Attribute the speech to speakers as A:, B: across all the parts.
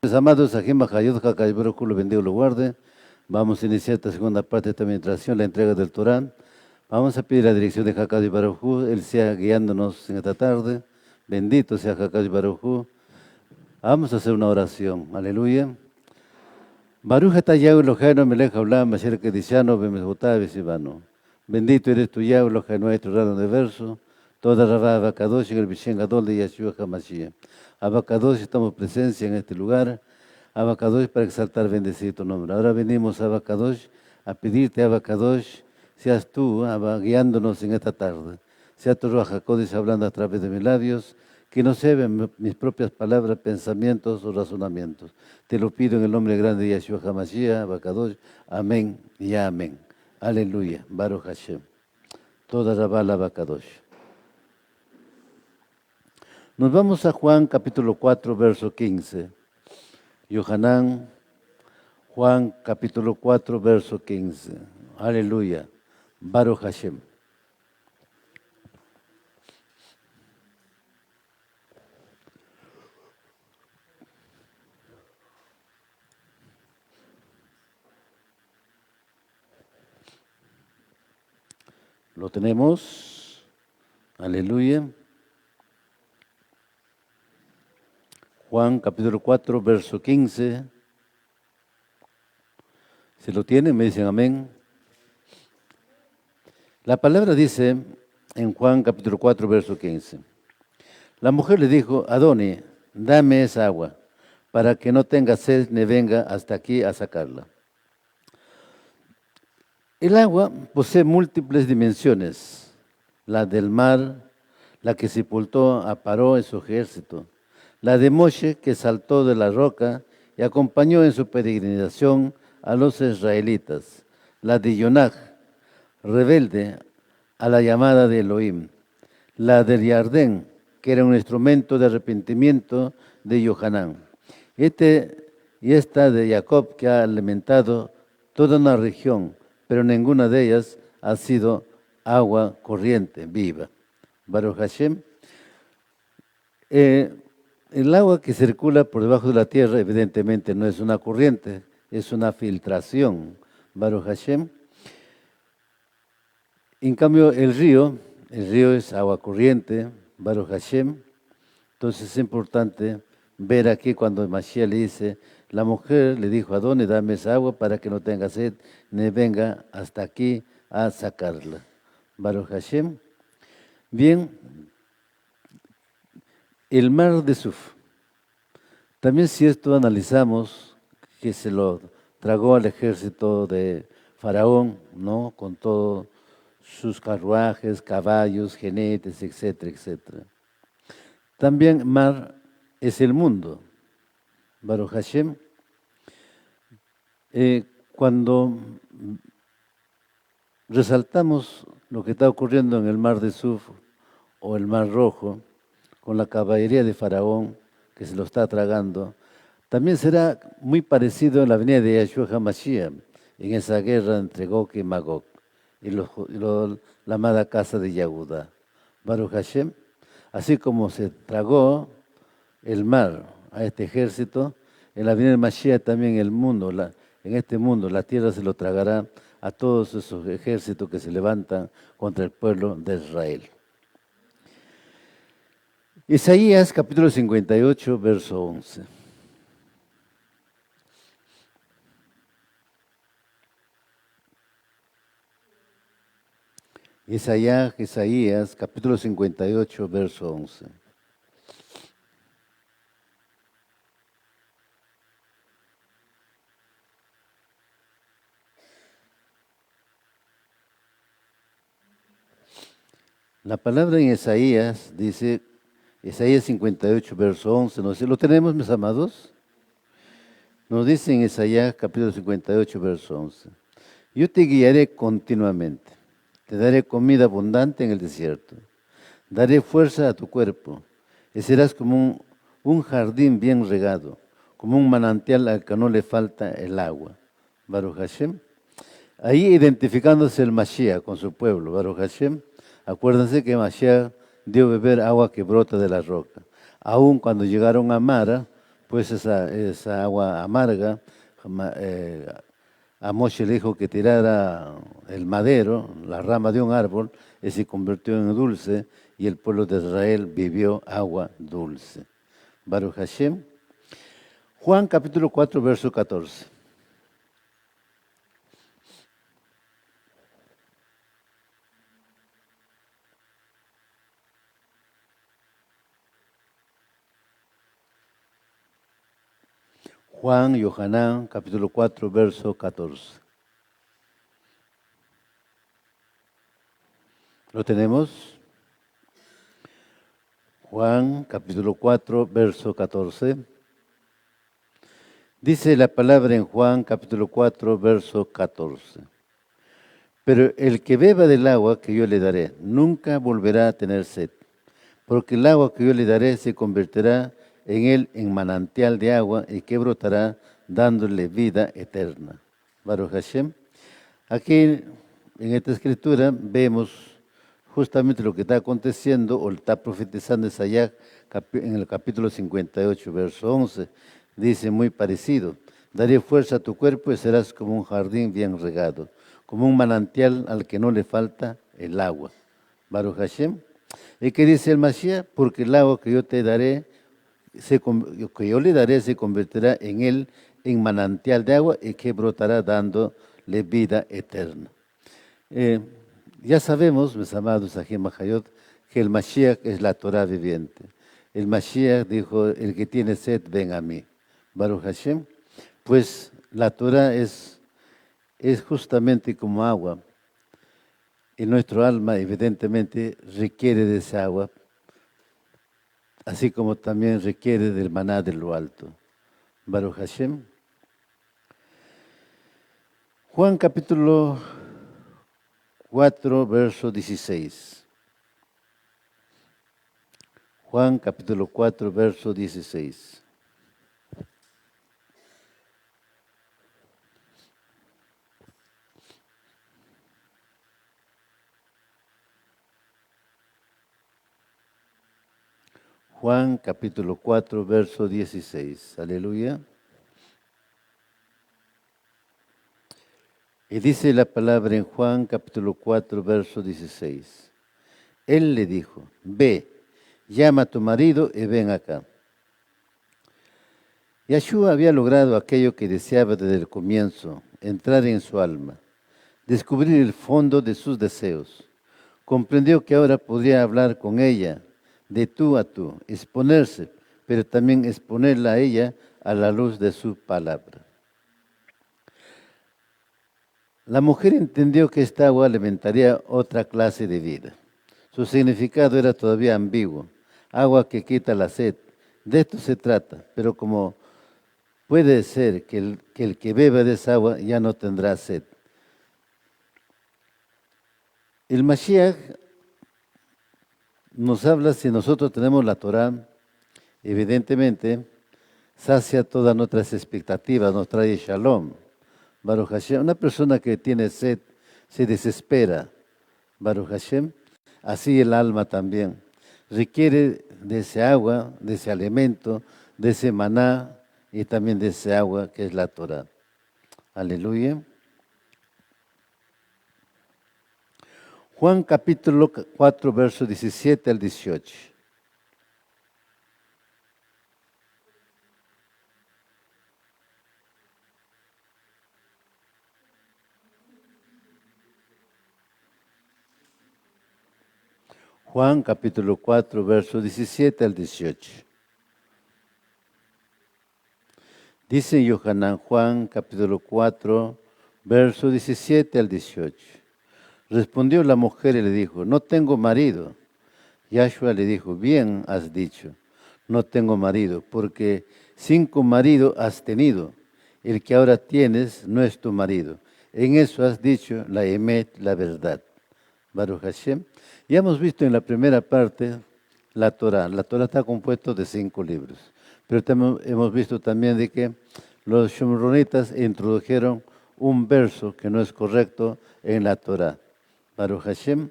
A: Mis amados, aquí Majayud, Hakay Baruj Hu, lo bendiga y lo guarde. Vamos a iniciar esta segunda parte de esta meditación, la entrega del Torah. Vamos a pedir la dirección de Hakay Baruj Hu, Él sea guiándonos en esta tarde. Bendito sea Hakay Baruj Hu. Vamos a hacer una oración. Aleluya. Baruch atah Yahweh Eloheinu melech haolam asher kedishanu b'mezvotav v'sivanu. Bendito eres tú, Yahweh Eloheinu, nuestro raro universo. Toda Rabá Abacadosh en el Bishen Gadol de Yeshua HaMashiach. Abacadosh, estamos presencia en este lugar. Abacadosh, para exaltar, bendecir tu nombre. Ahora venimos, Abacadosh, a pedirte, Abacadosh, seas tú guiándonos en esta tarde. Sea tu Ruach HaKodesh hablando a través de mis labios, que no se ven mis propias palabras, pensamientos o razonamientos. Te lo pido en el nombre grande de Yeshua HaMashiach, Abacadosh. Amén y amén. Aleluya. Baruch Hashem. Toda Rabá Abacadosh. Nos vamos a Juan capítulo 4, verso 15. Yohanan, Juan capítulo 4, verso 15. Aleluya. Baruch Hashem. Lo tenemos. Aleluya. Juan capítulo 4, verso 15. Si lo tienen, me dicen amén. La palabra dice en Juan capítulo 4, verso 15. La mujer le dijo, Adoni, dame esa agua, para que no tenga sed ni venga hasta aquí a sacarla. El agua posee múltiples dimensiones, la del mar, la que sepultó a Paró en su ejército, la de Moshe, que saltó de la roca y acompañó en su peregrinación a los israelitas, la de Yonaj, rebelde a la llamada de Elohim, la del Yardén, que era un instrumento de arrepentimiento de Yohanan, y esta de Jacob, que ha alimentado toda una región, pero ninguna de ellas ha sido agua corriente, viva. Baruch Hashem. El agua que circula por debajo de la tierra, evidentemente no es una corriente, es una filtración. Baruch Hashem. En cambio, el río es agua corriente, Baruch Hashem. Entonces es importante ver aquí cuando Mashiach le dice, la mujer le dijo, Adoni, dame esa agua para que no tenga sed, ni venga hasta aquí a sacarla. Baruch Hashem. Bien, el mar de Suf. También si esto analizamos, que se lo tragó al ejército de Faraón, ¿no? Con todos sus carruajes, caballos, jinetes, etcétera, etcétera. También mar es el mundo. Baruch Hashem. Cuando resaltamos lo que está ocurriendo en el mar de Suf o el mar Rojo, con la caballería de Faraón, que se lo está tragando, también será muy parecido en la venida de Yeshua HaMashiach, en esa guerra entre Gog y Magog, y la amada casa de Yehuda. Baruch Hashem, así como se tragó el mar a este ejército, en la venida de Mashiach también en este mundo, la tierra se lo tragará a todos esos ejércitos que se levantan contra el pueblo de Israel. Isaías capítulo 58, verso 11. Isaías capítulo 58, verso 11. La palabra en Isaías dice, Isaías 58, verso 11, ¿no? ¿Lo tenemos, mis amados? Nos dice en Isaías capítulo 58, verso 11. Yo te guiaré continuamente, te daré comida abundante en el desierto, daré fuerza a tu cuerpo, y serás como un jardín bien regado, como un manantial al que no le falta el agua. Baruch Hashem. Ahí identificándose el Mashiach con su pueblo, Baruch Hashem. Acuérdense que Mashiach dio beber agua que brota de la roca. Aún cuando llegaron a Mara, pues esa agua amarga, a Moshe le dijo que tirara el madero, la rama de un árbol, y se convirtió en dulce, y el pueblo de Israel vivió agua dulce. Baruch Hashem. Juan capítulo 4, verso 14. Juan Yohanan, capítulo 4, verso 14. ¿Lo tenemos? Juan, capítulo 4, verso 14. Dice la palabra en Juan, capítulo 4, verso 14. Pero el que beba del agua que yo le daré, nunca volverá a tener sed, porque el agua que yo le daré se convertirá en él en manantial de agua y que brotará dándole vida eterna. Baruch Hashem. Aquí en esta escritura vemos justamente lo que está aconteciendo o está profetizando Isaías en el capítulo 58, verso 11. Dice muy parecido: daré fuerza a tu cuerpo y serás como un jardín bien regado, como un manantial al que no le falta el agua. Baruch Hashem. ¿Y qué dice el Mashiach? Porque el agua que yo te daré, que yo le daré, se convertirá en él en manantial de agua y que brotará dándole vida eterna. Ya sabemos, mis amados Ajim Mahayot, que el Mashiach es la Torah viviente. El Mashiach dijo: el que tiene sed, ven a mí. Baruch Hashem. Pues la Torah es justamente como agua. Y nuestro alma, evidentemente, requiere de esa agua, así como también requiere del maná de lo alto. Baruch Hashem. Juan capítulo 4, verso 16. Juan capítulo 4, verso 16. Juan capítulo 4, verso 16. Aleluya. Y dice la palabra en Juan capítulo 4, verso 16. Él le dijo: ve, llama a tu marido y ven acá. Yeshua había logrado aquello que deseaba desde el comienzo: entrar en su alma, descubrir el fondo de sus deseos. Comprendió que ahora podría hablar con ella de tú a tú, exponerse, pero también exponerla a ella a la luz de su palabra. La mujer entendió que esta agua alimentaría otra clase de vida. Su significado era todavía ambiguo: agua que quita la sed. De esto se trata, pero como puede ser que el que beba de esa agua ya no tendrá sed. El Mashiach nos habla, si nosotros tenemos la Torah, evidentemente sacia todas nuestras expectativas, nos trae shalom. Baruch Hashem. Una persona que tiene sed se desespera. Baruch Hashem. Así el alma también requiere de ese agua, de ese alimento, de ese maná y también de ese agua que es la Torah. Aleluya. Juan capítulo 4, versos 17 al 18. Juan capítulo 4, versos 17 al 18. Dice Yohanan Juan capítulo 4, versos 17 al 18. Respondió la mujer y le dijo: no tengo marido. Yahshua le dijo: bien has dicho, no tengo marido, porque 5 maridos has tenido. El que ahora tienes no es tu marido. En eso has dicho la emet, la verdad. Baruch Hashem. Ya hemos visto en la primera parte la Torah. La Torah está compuesta de 5 libros. Pero hemos visto también de que los shomronitas introdujeron un verso que no es correcto en la Torah. Baruch Hashem.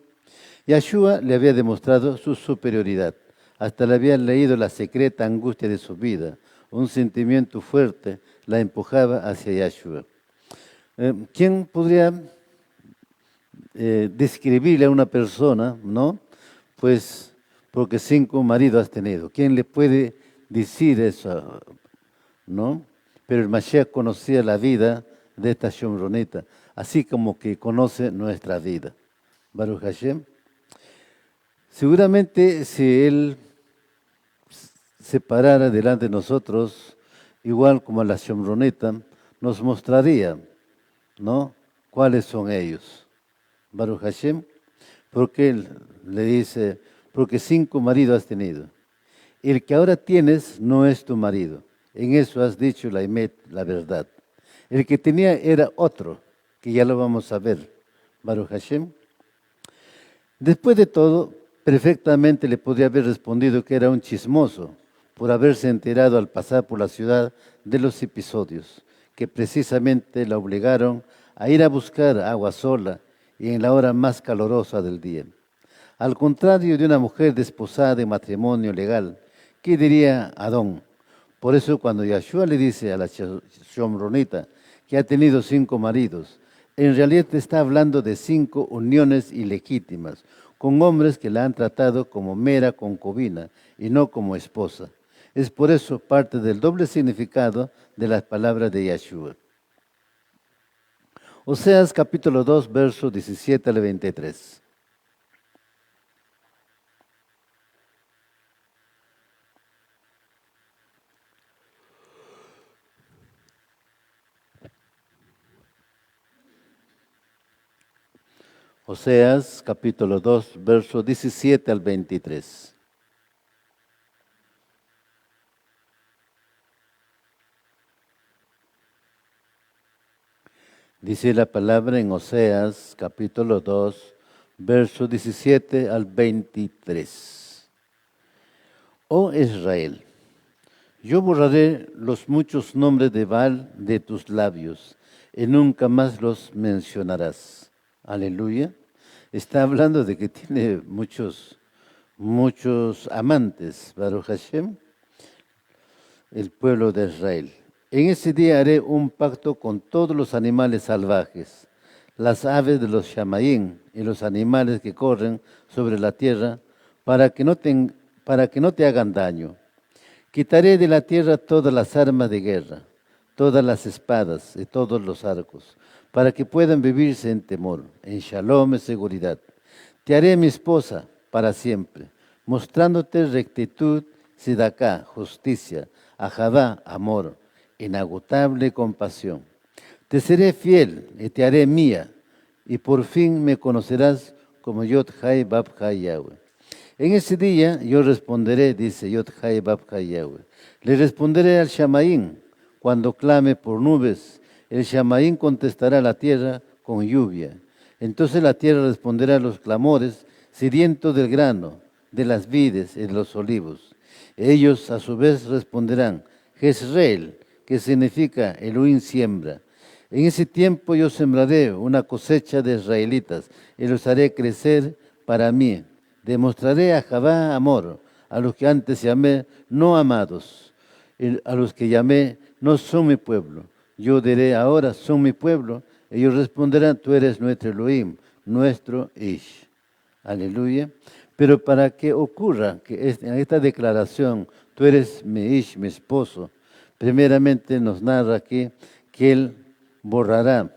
A: Yahshua le había demostrado su superioridad. hasta le había leído la secreta angustia de su vida. Un sentimiento fuerte la empujaba hacia Yahshua. ¿Quién podría describirle a una persona, no? Pues porque 5 maridos has tenido. ¿Quién le puede decir eso, no? Pero el Mashiach conocía la vida de esta shomronita, así como que conoce nuestra vida. Baruch Hashem. Seguramente si él se parara delante de nosotros, igual como la shomronita, nos mostraría, ¿no? ¿Cuáles son ellos? Baruch Hashem, porque él le dice, porque 5 maridos has tenido. El que ahora tienes no es tu marido. En eso has dicho la emet, la verdad. El que tenía era otro, que ya lo vamos a ver. Baruch Hashem. Después de todo, perfectamente le podría haber respondido que era un chismoso por haberse enterado al pasar por la ciudad de los episodios que precisamente la obligaron a ir a buscar agua sola y en la hora más calurosa del día. Al contrario de una mujer desposada de matrimonio legal, ¿qué diría Adón? Por eso cuando Yahshua le dice a la shomronita que ha tenido 5 maridos, en realidad está hablando de 5 uniones ilegítimas, con hombres que la han tratado como mera concubina y no como esposa. Es por eso parte del doble significado de las palabras de Yahshua. Oseas capítulo 2, versos 17 al 23. Oseas capítulo 2, versos 17 al 23. Dice la palabra en Oseas capítulo 2, versos 17 al 23. Oh Israel, yo borraré los muchos nombres de Baal de tus labios y nunca más los mencionarás. Aleluya. Está hablando de que tiene muchos amantes, Baruch Hashem, el pueblo de Israel. En ese día haré un pacto con todos los animales salvajes, las aves de los Shamaim y los animales que corren sobre la tierra, para que no te hagan daño. Quitaré de la tierra todas las armas de guerra, todas las espadas y todos los arcos, para que puedan vivirse en temor, en shalom y seguridad. Te haré mi esposa para siempre, mostrándote rectitud, sidaká, justicia, ajadá, amor, inagotable compasión. Te seré fiel y te haré mía, y por fin me conocerás como Yod Hai Bab Hai Yahweh. En ese día yo responderé, dice Yod Hai Bab Hai Yahweh. Le responderé al Shamaín cuando clame por nubes. El Shamaín contestará a la tierra con lluvia. Entonces la tierra responderá a los clamores, sedientos del grano, de las vides y de los olivos. Ellos a su vez responderán, Jezreel, que significa Elohim siembra. En ese tiempo yo sembraré una cosecha de israelitas y los haré crecer para mí. Demostraré a Javá amor, a los que antes llamé no amados, y a los que llamé no son mi pueblo. Yo diré ahora son mi pueblo. Ellos responderán, tú eres nuestro Elohim, nuestro Ish. Aleluya. Pero para que ocurra que en esta declaración, tú eres mi Ish, mi esposo, primeramente nos narra aquí que él borrará,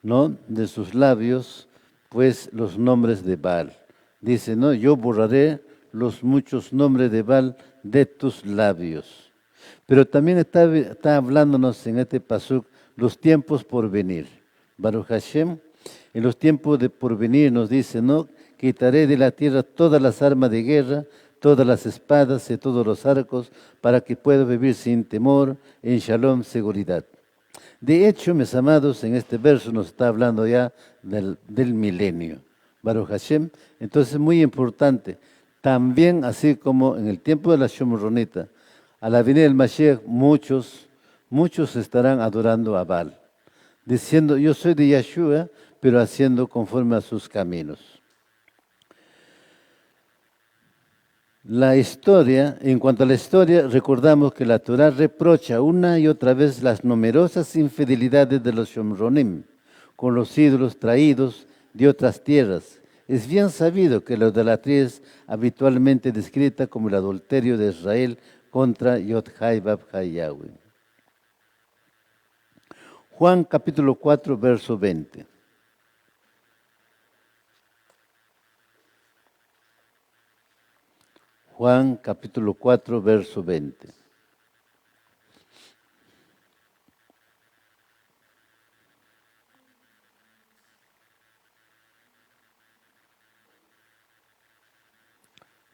A: ¿no?, de sus labios, pues, los nombres de Baal. Dice, ¿no?, yo borraré los muchos nombres de Baal de tus labios. Pero también está hablándonos en este pasuk los tiempos por venir. Baruch Hashem, en los tiempos de por venir nos dice, ¿no?, quitaré de la tierra todas las armas de guerra, todas las espadas y todos los arcos, para que pueda vivir sin temor, en shalom, seguridad. De hecho, mis amados, en este verso nos está hablando ya del milenio. Baruch Hashem. Entonces, es muy importante. También, así como en el tiempo de la Shomronita, a la venida del Mashiach, muchos estarán adorando a Baal, diciendo, yo soy de Yahshua, pero haciendo conforme a sus caminos. En cuanto a la historia, recordamos que la Torá reprocha una y otra vez las numerosas infidelidades de los Shomronim con los ídolos traídos de otras tierras. Es bien sabido que la idolatría es habitualmente descrita como el adulterio de Israel contra Yod-Hai Vab-Hai Yahweh. Juan capítulo 4, verso 20. Juan capítulo 4, verso 20.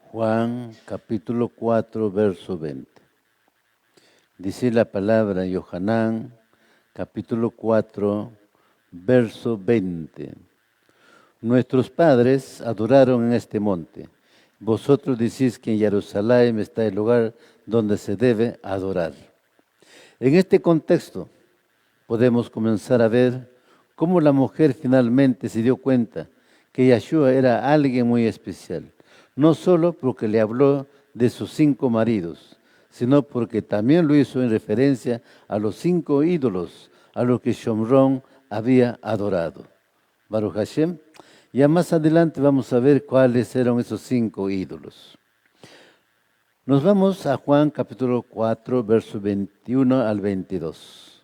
A: Juan capítulo 4, verso 20. Dice la palabra Yohanan, capítulo 4, verso 20. Nuestros padres adoraron en este monte. Vosotros decís que en Jerusalén está el lugar donde se debe adorar. En este contexto podemos comenzar a ver cómo la mujer finalmente se dio cuenta que Yeshua era alguien muy especial, no solo porque le habló de sus 5 maridos, sino porque también lo hizo en referencia a los 5 ídolos a los que Shomrón había adorado. Baruch Hashem. Ya más adelante vamos a ver cuáles eran esos 5 ídolos. Nos vamos a Juan capítulo 4, verso 21 al 22.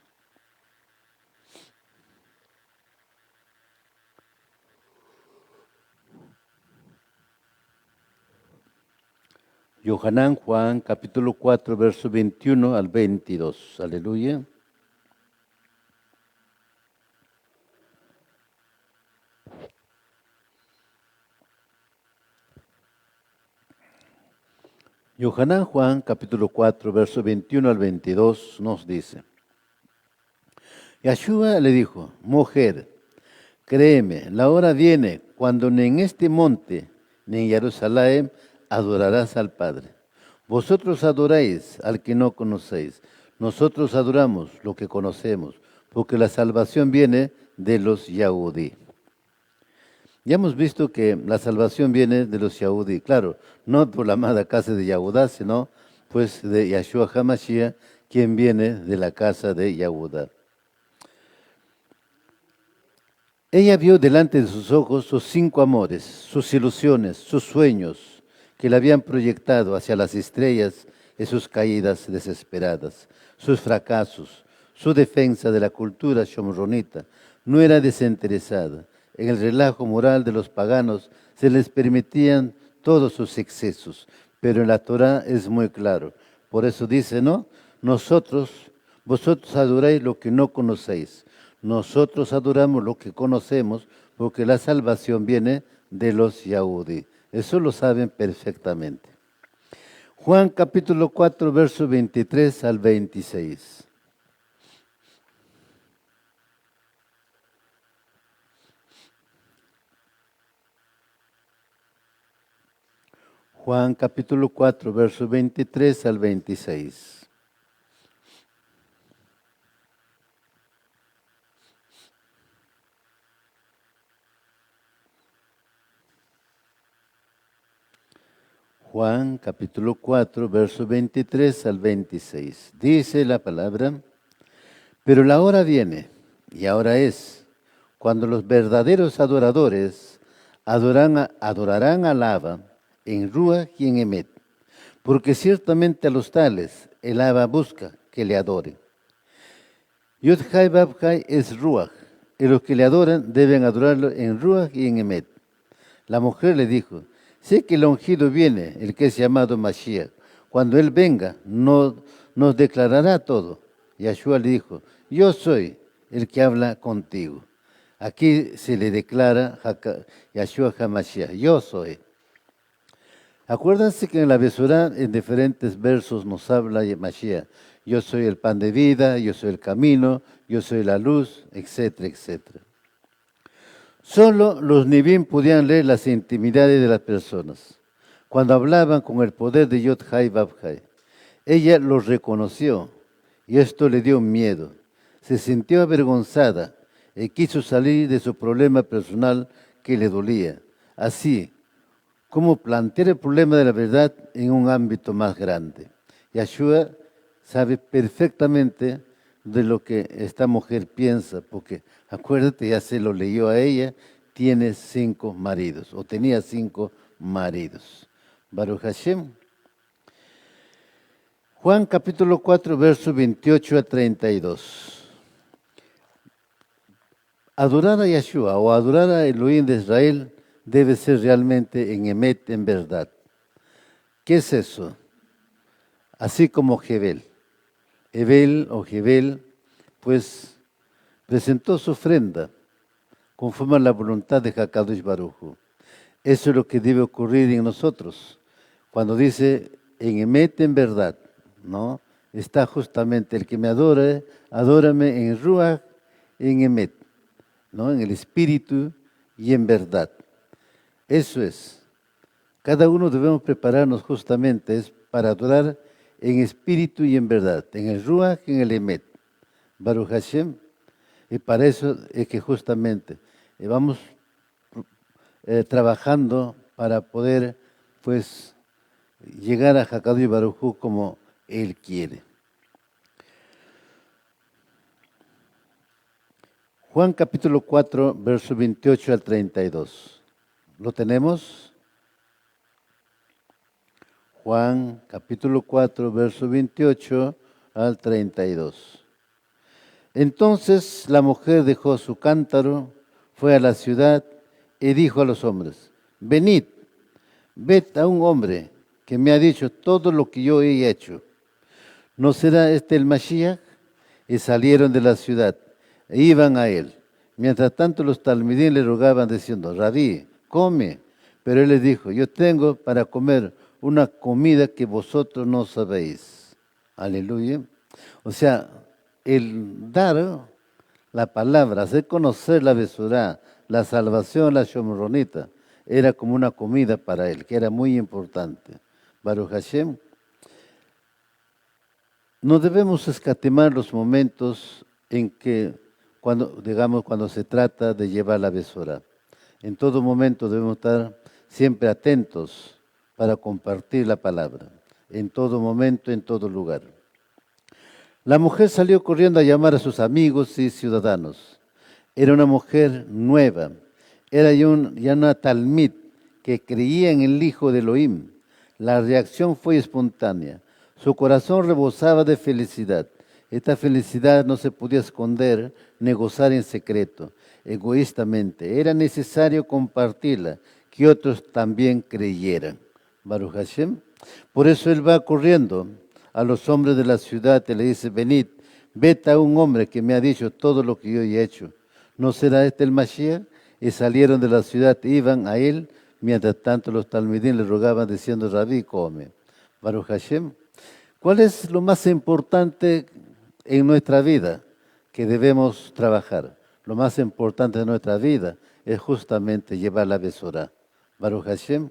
A: Yohanan Juan capítulo 4, verso 21 al 22. Aleluya. Yohanan Juan capítulo 4, verso 21 al 22 nos dice: Yeshua le dijo: mujer, créeme, la hora viene cuando ni en este monte ni en Jerusalén adorarás al Padre. Vosotros adoráis al que no conocéis. Nosotros adoramos lo que conocemos, porque la salvación viene de los Yahudí. Ya hemos visto que la salvación viene de los Yahudí, claro, no por la amada casa de Yahudá, sino pues de Yeshua HaMashiach, quien viene de la casa de Yahudá. Ella vio delante de sus ojos sus 5 amores, sus ilusiones, sus sueños, que le habían proyectado hacia las estrellas y sus caídas desesperadas, sus fracasos, su defensa de la cultura shomronita. No era desinteresada. En el relajo moral de los paganos se les permitían todos sus excesos, pero en la Torá es muy claro. Por eso dice, ¿no? Vosotros adoráis lo que no conocéis. Nosotros adoramos lo que conocemos, porque la salvación viene de los Yahudí. Eso lo saben perfectamente. Juan capítulo 4, verso 23 al 26. Juan capítulo 4, verso 23 al 26. Juan capítulo 4, verso 23 al 26. Dice la palabra: pero la hora viene, y ahora es, cuando los verdaderos adoradores adorarán al Abba en Ruach y en Emet, porque ciertamente a los tales el Abba busca que le adoren. Yod-Hai Vab-Hai es Ruach, y los que le adoran deben adorarlo en Ruach y en Emet. La mujer le dijo: sé que el ungido viene, el que es llamado Mashiach. Cuando él venga, nos declarará todo. Yeshua le dijo: yo soy el que habla contigo. Aquí se le declara Yeshua HaMashiach: yo soy. Acuérdense que en la Besorá, en diferentes versos, nos habla de Mashiach: yo soy el pan de vida, yo soy el camino, yo soy la luz, etcétera, etcétera. Solo los Nibim podían leer las intimidades de las personas. Cuando hablaban con el poder de Yod-Hai Vab-Hai, ella los reconoció y esto le dio miedo. Se sintió avergonzada y quiso salir de su problema personal que le dolía. Así, cómo plantear el problema de la verdad en un ámbito más grande. Yeshua sabe perfectamente de lo que esta mujer piensa, porque acuérdate, ya se lo leyó a ella, tiene 5 maridos, o tenía 5 maridos. Baruch Hashem. Juan capítulo 4, verso 28 a 32. Adorar a Yeshua o adorar a Elohim de Israel debe ser realmente en Emet, en verdad. ¿Qué es eso? Así como Jebel. Ebel o Jebel, pues presentó su ofrenda conforme a la voluntad de Hakadosh Baruj Hu. Eso es lo que debe ocurrir en nosotros. Cuando dice en Emet, en verdad, ¿no? Está justamente el que me adore, adórame en Ruach, en Emet, ¿no? En el espíritu y en verdad. Eso es. Cada uno debemos prepararnos justamente es para adorar en espíritu y en verdad, en el Ruach y en el Emet. Baruch Hashem. Y para eso es que justamente vamos trabajando para poder pues llegar a Hakadosh Baruj Hu como Él quiere. Juan capítulo 4, verso 28 al 32. ¿Lo tenemos? Juan capítulo 4, verso 28 al 32. Entonces la mujer dejó su cántaro, fue a la ciudad y dijo a los hombres, venid, ved a un hombre que me ha dicho todo lo que yo he hecho. ¿No será este el Mashiach? Y salieron de la ciudad e iban a él. Mientras tanto los talmidín le rogaban diciendo, Rabí, come. Pero él les dijo, yo tengo para comer una comida que vosotros no sabéis. Aleluya. O sea, el dar la palabra, hacer conocer la Besorá, la salvación, la Shomronita, era como una comida para él, que era muy importante. Baruch Hashem. No debemos escatimar los momentos en que, cuando se trata de llevar la Besorá. En todo momento debemos estar siempre atentos para compartir la palabra. En todo momento, en todo lugar. La mujer salió corriendo a llamar a sus amigos y ciudadanos. Era una mujer nueva. Era ya una talmid que creía en el Hijo de Elohim. La reacción fue espontánea. Su corazón rebosaba de felicidad. Esta felicidad no se podía esconder ni gozar en secreto, egoístamente. Era necesario compartirla, que otros también creyeran. Baruch Hashem. Por eso él va corriendo a los hombres de la ciudad y le dice, venid, vete a un hombre que me ha dicho todo lo que yo he hecho. ¿No será este el Mashiach? Y salieron de la ciudad, iban a él, mientras tanto los talmidín le rogaban diciendo, Rabí, come. Baruch Hashem. ¿Cuál es lo más importante en nuestra vida que debemos trabajar? Lo más importante de nuestra vida es justamente llevar la Besorá. Baruch Hashem.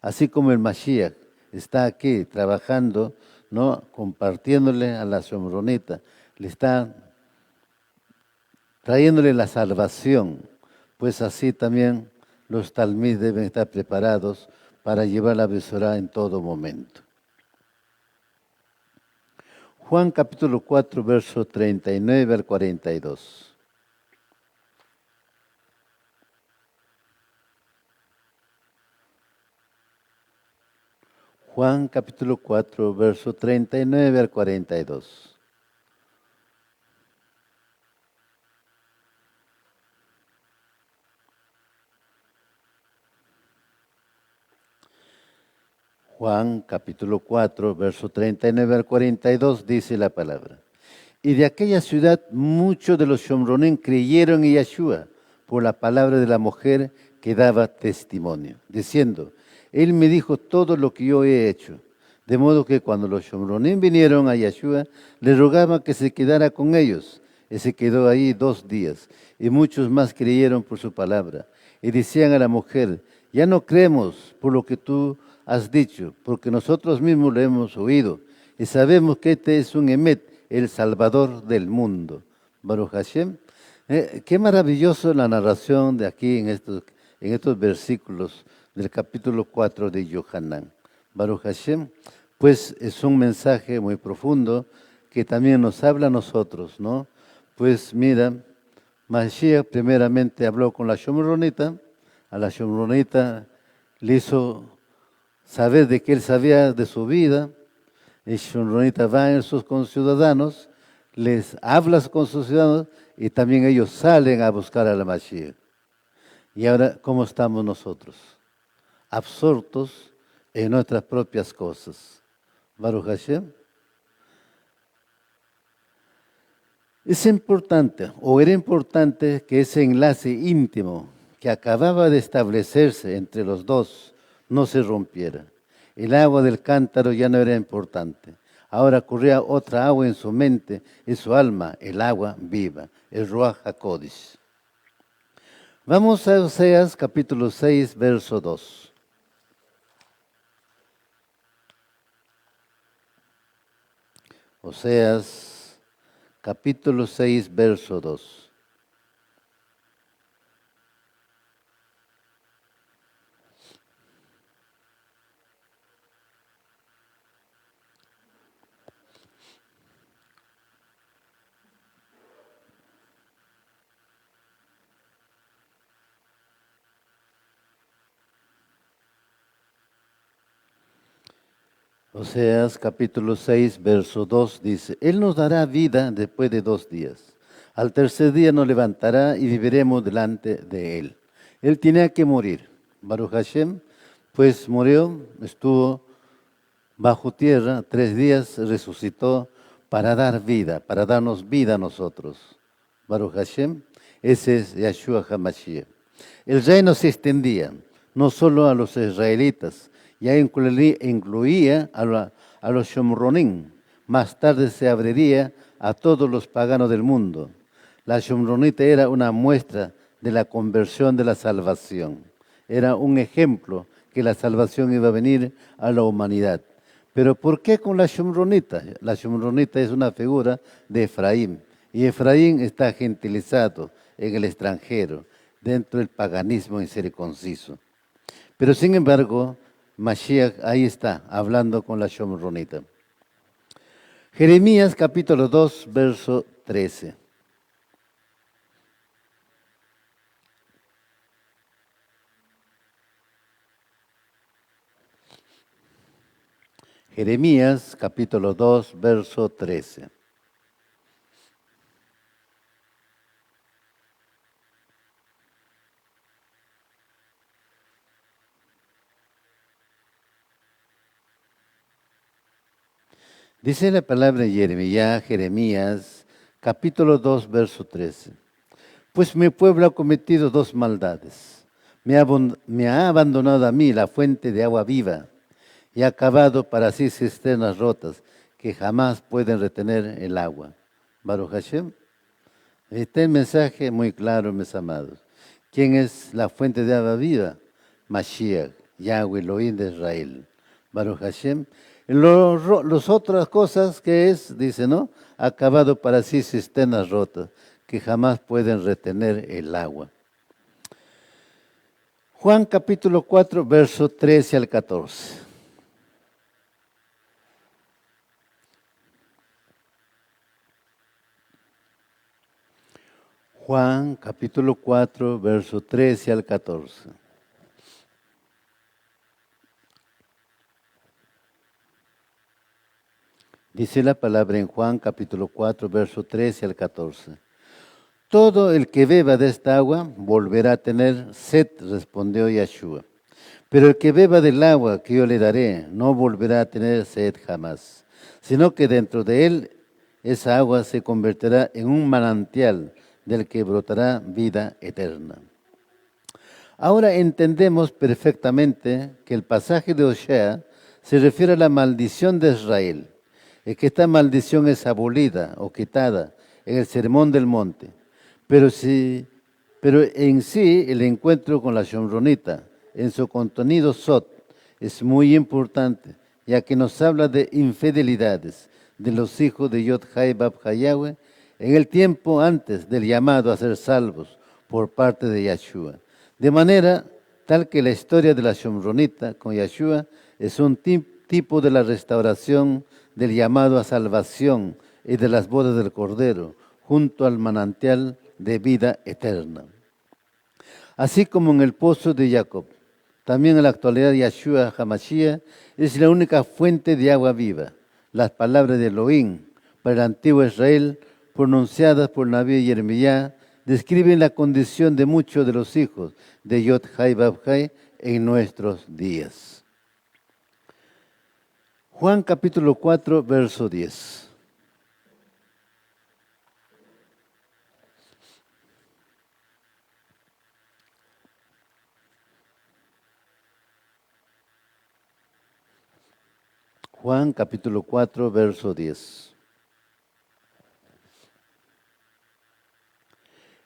A: Así como el Mashiach está aquí trabajando, ¿no? Compartiéndole a la Shomronita, le está trayéndole la salvación, pues así también los talmid deben estar preparados para llevar la Besorá en todo momento. Juan capítulo 4, verso 39 al 42. Juan capítulo 4, verso 39 al 42. Juan capítulo 4, verso 39 al 42 dice la palabra. Y de aquella ciudad muchos de los Shomronim creyeron en Yeshua por la palabra de la mujer que daba testimonio, diciendo, Él me dijo todo lo que yo he hecho. De modo que cuando los Shomronim vinieron a Yeshua, le rogaban que se quedara con ellos. Y se quedó ahí 2 días. Y muchos más creyeron por su palabra. Y decían a la mujer, ya no creemos por lo que tú has dicho, porque nosotros mismos lo hemos oído. Y sabemos que este es un Emet, el Salvador del mundo. Baruch Hashem. Qué maravilloso la narración de aquí en estos versículos del capítulo 4 de Yohanan. Baruch Hashem, pues es un mensaje muy profundo que también nos habla a nosotros, ¿no? Pues mira, Mashiach primeramente habló con la Shomronita, a la Shomronita le hizo saber de que él sabía de su vida, el Shomronita va en sus conciudadanos, les habla con sus ciudadanos y también ellos salen a buscar a la Mashiach. Y ahora, ¿cómo estamos nosotros? Absortos en nuestras propias cosas. Baruch Hashem. Es importante, o era importante, que ese enlace íntimo que acababa de establecerse entre los dos no se rompiera. El agua del cántaro ya no era importante. Ahora corría otra agua en su mente, en su alma, el agua viva, el Ruach HaKodesh. Vamos a Oseas capítulo 6, verso 2. Oseas capítulo 6, verso 2. Oseas capítulo 6, verso 2 dice, Él nos dará vida después de 2 días. Al tercer día nos levantará y viviremos delante de Él. Él tenía que morir. Baruch Hashem, pues murió, estuvo bajo tierra 3 días, resucitó para dar vida, para darnos vida a nosotros. Baruch Hashem, ese es Yeshua HaMashiach. El reino se extendía no solo a los israelitas, ya incluía a los Shomronim. Más tarde se abriría a todos los paganos del mundo. La Shomronita era una muestra de la conversión de la salvación. Era un ejemplo que la salvación iba a venir a la humanidad. Pero ¿por qué con la Shomronita? La Shomronita es una figura de Efraín. Y Efraín está gentilizado en el extranjero, dentro del paganismo incircunciso. Pero sin embargo, Mashiach ahí está, hablando con la Shomronita. Jeremías capítulo 2, verso 13. Jeremías capítulo 2, verso 13. Dice la palabra de Jeremías, capítulo 2, verso 13. Pues mi pueblo ha cometido 2 maldades. Me ha abandonado a mí la fuente de agua viva y ha cavado para sí cisternas rotas que jamás pueden retener el agua. Baruch Hashem. Este es el mensaje muy claro, mis amados. ¿Quién es la fuente de agua viva? Mashiach, Yahweh, Elohim de Israel. Baruch Hashem. Las otras cosas que es, dice, ¿no? Ha cavado para sí cisternas rotas que jamás pueden retener el agua. Juan capítulo 4, verso 13 al 14. Juan capítulo 4, verso 13 al 14. Dice la palabra en Juan capítulo 4, verso 13 al 14. Todo el que beba de esta agua volverá a tener sed, respondió Yeshua. Pero el que beba del agua que yo le daré no volverá a tener sed jamás, sino que dentro de él esa agua se convertirá en un manantial del que brotará vida eterna. Ahora entendemos perfectamente que el pasaje de Osea se refiere a la maldición de Israel, y que esta maldición es abolida o quitada en el Sermón del Monte. Pero en sí el encuentro con la Shomronita, en su contenido Sot, es muy importante, ya que nos habla de infidelidades de los hijos de Yod-Hai Bab-Yahweh en el tiempo antes del llamado a ser salvos por parte de Yeshua. De manera tal que la historia de la Shomronita con Yeshua es un tipo de la restauración del llamado a salvación y de las bodas del Cordero, junto al manantial de vida eterna. Así como en el pozo de Jacob, también en la actualidad Yeshua HaMashiach es la única fuente de agua viva. Las palabras de Elohim para el antiguo Israel, pronunciadas por Naví Jeremías, describen la condición de muchos de los hijos de Yod-Hai Vav-Hai en nuestros días. Juan capítulo 4, verso 10. Juan capítulo 4, verso 10.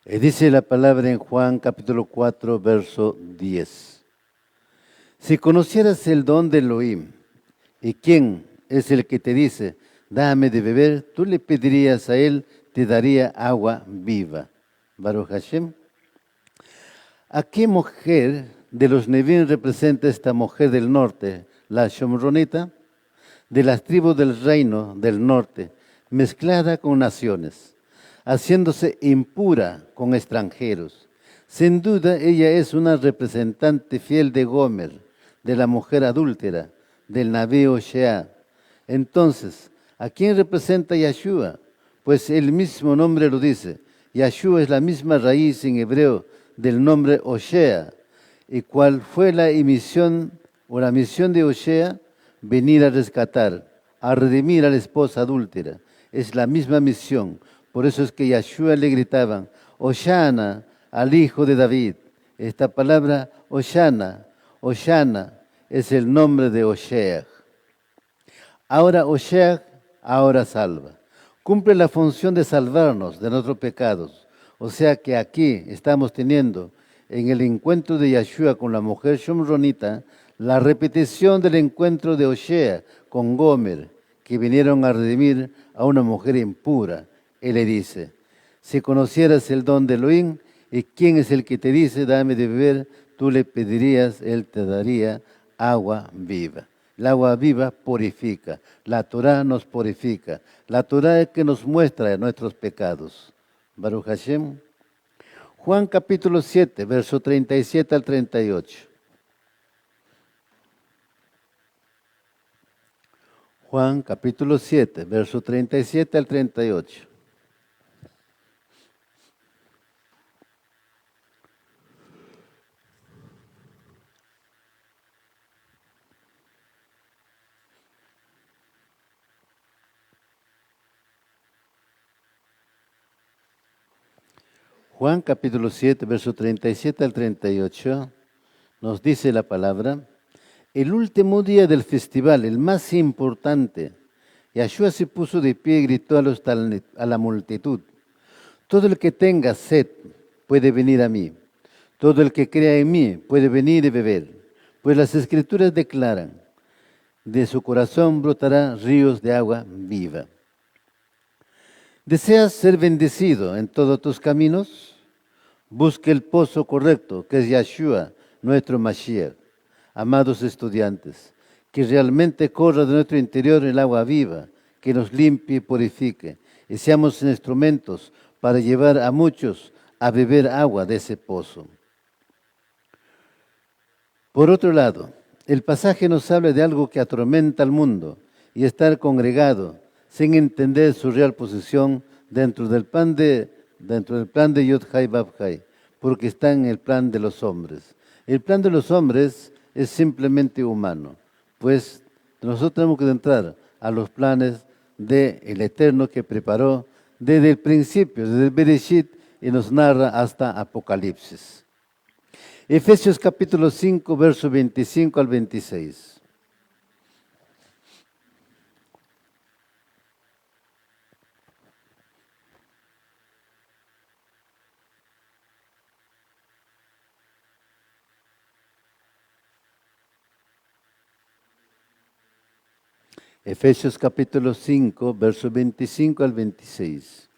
A: Y dice la palabra en Juan capítulo 4, verso 10. Si conocieras el don de Elohim, y quién es el que te dice, dame de beber, tú le pedirías a él, te daría agua viva. Baruch Hashem. ¿A qué mujer de los Nevín representa esta mujer del norte, la Shomronita? De las tribus del reino del norte, mezclada con naciones, haciéndose impura con extranjeros. Sin duda, ella es una representante fiel de Gomer, de la mujer adúltera, del Naví Oshea. Entonces, ¿a quién representa Yeshua? Pues el mismo nombre lo dice. Yeshua es la misma raíz en hebreo del nombre Oshea. ¿Y cuál fue la misión o la misión de Oshea? Venir a rescatar, a redimir a la esposa adúltera. Es la misma misión. Por eso es que Yeshua le gritaban, Hoshana, al hijo de David. Esta palabra, Hoshana, Hoshana, es el nombre de Osheach. Ahora Osheach, ahora salva. Cumple la función de salvarnos de nuestros pecados. O sea que aquí estamos teniendo, en el encuentro de Yeshua con la mujer Shomronita, la repetición del encuentro de Oshea con Gomer, que vinieron a redimir a una mujer impura. Él le dice, si conocieras el don de Elohim, ¿y quién es el que te dice, dame de beber? Tú le pedirías, él te daría agua viva. El agua viva purifica, la Torah nos purifica, la Torah es que nos muestra nuestros pecados. Baruch Hashem. Juan capítulo 7, verso 37 al 38. Juan capítulo 7, verso 37 al 38. Juan capítulo 7, verso 37 al 38, nos dice la palabra, el último día del festival, el más importante, Yeshua se puso de pie y gritó a la multitud, todo el que tenga sed puede venir a mí, todo el que crea en mí puede venir y beber, pues las Escrituras declaran, de su corazón brotará ríos de agua viva. ¿Deseas ser bendecido en todos tus caminos? Busque el pozo correcto, que es Yeshua, nuestro Mashiach. Amados estudiantes, que realmente corra de nuestro interior el agua viva, que nos limpie y purifique, y seamos instrumentos para llevar a muchos a beber agua de ese pozo. Por otro lado, el pasaje nos habla de algo que atormenta al mundo, y estar congregado sin entender su real posición dentro del plan de Yod-Hai Vav-Hai, porque está en el plan de los hombres. El plan de los hombres es simplemente humano, pues nosotros tenemos que entrar a los planes del Eterno que preparó desde el principio, desde el Bereshit, y nos narra hasta Apocalipsis. Efesios capítulo 5, verso 25 al 26. Efesios capítulo 5, verso 25 al 26.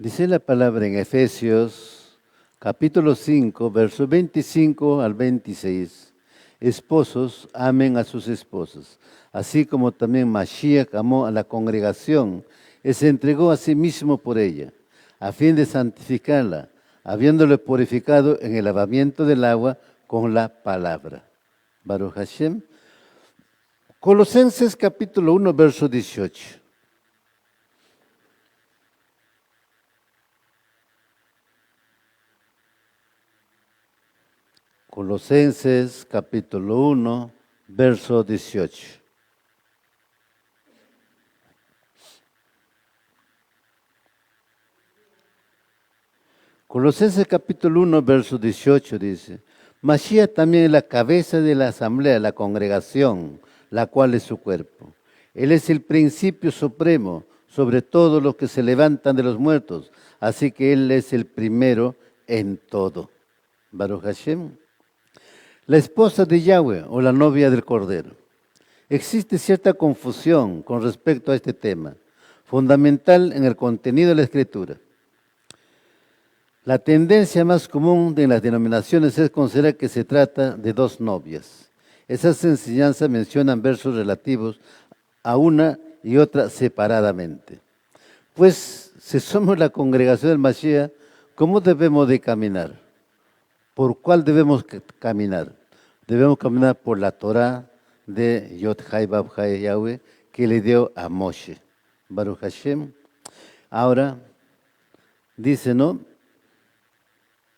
A: Dice la palabra en Efesios, capítulo 5, versos 25 al 26. Esposos, amen a sus esposas, así como también Mashiach amó a la congregación y se entregó a sí mismo por ella, a fin de santificarla, habiéndole purificado en el lavamiento del agua con la palabra. Baruch Hashem. Colosenses capítulo 1, verso 18. Colosenses capítulo 1, verso 18. Colosenses capítulo 1, verso 18 dice, Mashiach también es la cabeza de la asamblea, la congregación, la cual es su cuerpo. Él es el principio supremo sobre todos los que se levantan de los muertos, así que Él es el primero en todo. Baruch Hashem. La esposa de Yahweh o la novia del Cordero. Existe cierta confusión con respecto a este tema, fundamental en el contenido de la Escritura. La tendencia más común de las denominaciones es considerar que se trata de dos novias. Esas enseñanzas mencionan versos relativos a una y otra separadamente. Pues, si somos la congregación del Mashiach, ¿cómo debemos de caminar? ¿Por cuál debemos caminar? Debemos caminar por la Torah de Yod-Hai Bab-Hai Yahweh que le dio a Moshe. Baruch Hashem. Ahora, dice, ¿no?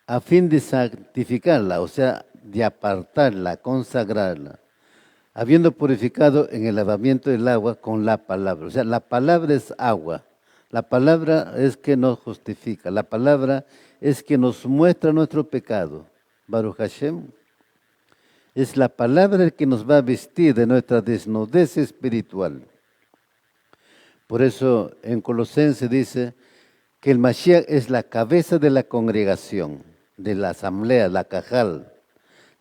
A: A fin de santificarla, o sea, de apartarla, consagrarla, habiendo purificado en el lavamiento del agua con la palabra. O sea, la palabra es agua. La palabra es que nos justifica. La palabra es que nos muestra nuestro pecado. Baruch Hashem. Es la palabra el que nos va a vestir de nuestra desnudez espiritual. Por eso en Colosenses dice que el Mashiach es la cabeza de la congregación, de la asamblea, la cajal,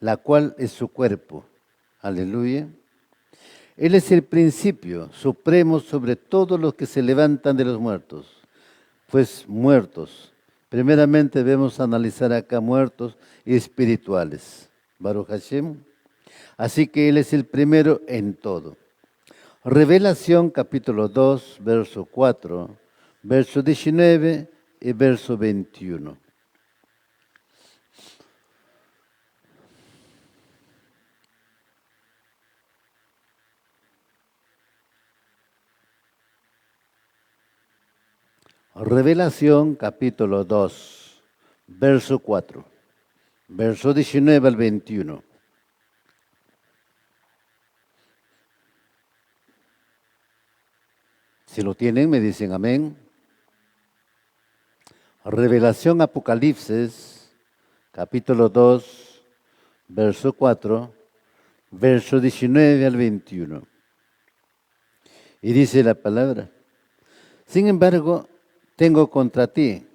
A: la cual es su cuerpo. Aleluya. Él es el principio supremo sobre todos los que se levantan de los muertos. Pues muertos. Primeramente debemos analizar acá muertos y espirituales. Baruch Hashem. Así que Él es el primero en todo. Revelación capítulo 2, verso 4, verso 19 y verso 21. Revelación capítulo 2, verso 4, verso 19 al 21. Si lo tienen, me dicen amén. Revelación Apocalipsis, capítulo 2, verso 4, verso 19 al 21. Y dice la palabra, sin embargo, tengo contra ti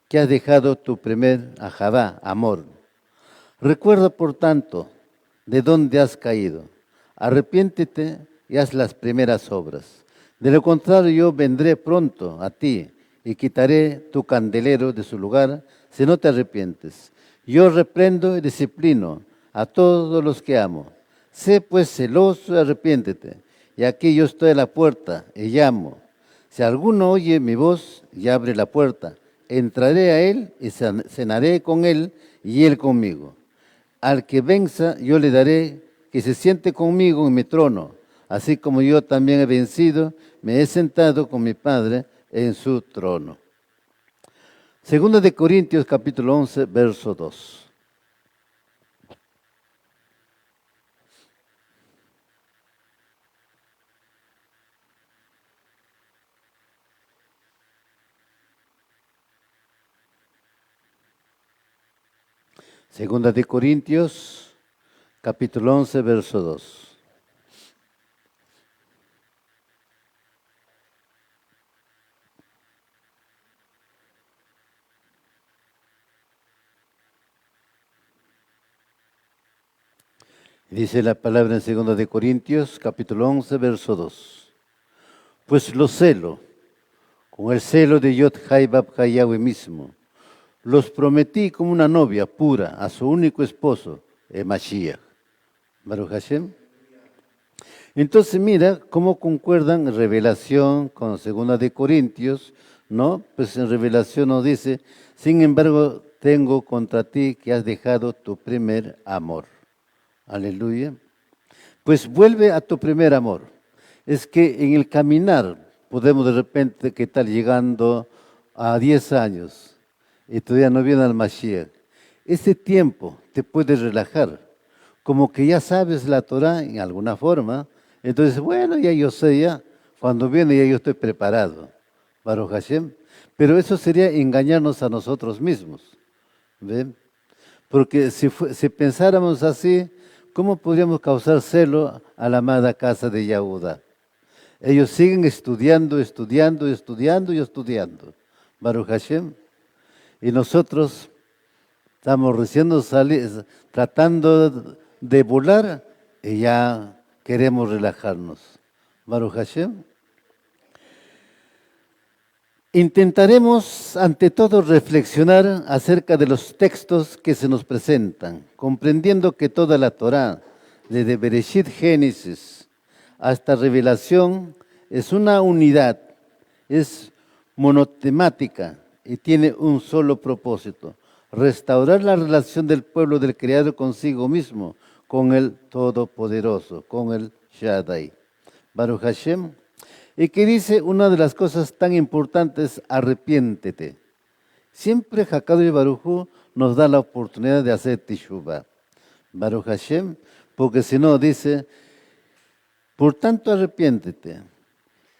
A: que has dejado tu primer ahavá, amor. Recuerda, por tanto, de dónde has caído. Arrepiéntete y haz las primeras obras. De lo contrario, yo vendré pronto a ti y quitaré tu candelero de su lugar si no te arrepientes. Yo reprendo y disciplino a todos los que amo. Sé pues celoso y arrepiéntete. Y aquí yo estoy a la puerta y llamo. Si alguno oye mi voz y abre la puerta, entraré a él y cenaré con él y él conmigo. Al que venza, yo le daré que se siente conmigo en mi trono, así como yo también he vencido, me he sentado con mi Padre en su trono. Segunda de Corintios capítulo 11, verso 2. Segunda de Corintios, capítulo 11, verso 2. Dice la palabra en segunda de Corintios, capítulo 11, verso 2. Pues lo celo con el celo de Yod Hai Bab Hai Yahweh mismo. Los prometí como una novia pura a su único esposo, el Mashiach. Baruch Hashem. Entonces mira cómo concuerdan Revelación con Segunda de Corintios, ¿no? Pues en Revelación nos dice, sin embargo, tengo contra ti que has dejado tu primer amor. Aleluya. Pues vuelve a tu primer amor. Es que en el caminar podemos de repente que estar llegando a 10 años y todavía no viene al Mashiach. Ese tiempo te puede relajar, como que ya sabes la Torah en alguna forma. Entonces, bueno, ya yo sé ya, cuando viene ya yo estoy preparado. Baruch Hashem. Pero eso sería engañarnos a nosotros mismos. ¿Ven? Porque si pensáramos así, ¿cómo podríamos causar celo a la amada casa de Yahuda? Ellos siguen estudiando, estudiando, estudiando y estudiando. Baruch Hashem. Y nosotros estamos recién tratando de volar y ya queremos relajarnos. Baruch Hashem. Intentaremos ante todo reflexionar acerca de los textos que se nos presentan, comprendiendo que toda la Torá, desde Bereshit Génesis hasta Revelación, es una unidad, es monotemática y tiene un solo propósito: restaurar la relación del pueblo del Creador consigo mismo, con el Todopoderoso, con el Shaddai. Baruch Hashem. Y que dice una de las cosas tan importantes: arrepiéntete. Siempre Hakadosh Baruj Hu nos da la oportunidad de hacer Teshuvah. Baruch Hashem, porque si no dice, por tanto arrepiéntete,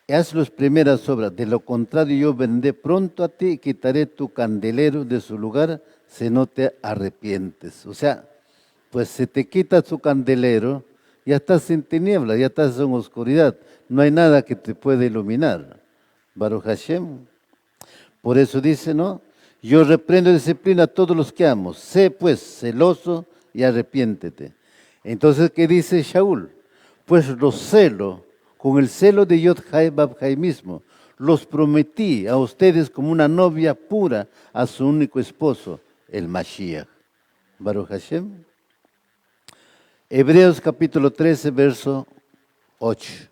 A: y haz las primeras obras, de lo contrario yo vendré pronto a ti y quitaré tu candelero de su lugar si no te arrepientes. O sea, pues si te quitas tu candelero, ya estás en tiniebla, ya estás en oscuridad. No hay nada que te pueda iluminar. Baruch Hashem. Por eso dice, ¿no? Yo reprendo y disciplino a todos los que amo. Sé pues celoso y arrepiéntete. Entonces, ¿qué dice Shaul? Pues los celo, con el celo de Yod Hai Bab Hai mismo. Los prometí a ustedes como una novia pura a su único esposo, el Mashiach. Baruch Hashem. Hebreos capítulo 13, verso 8.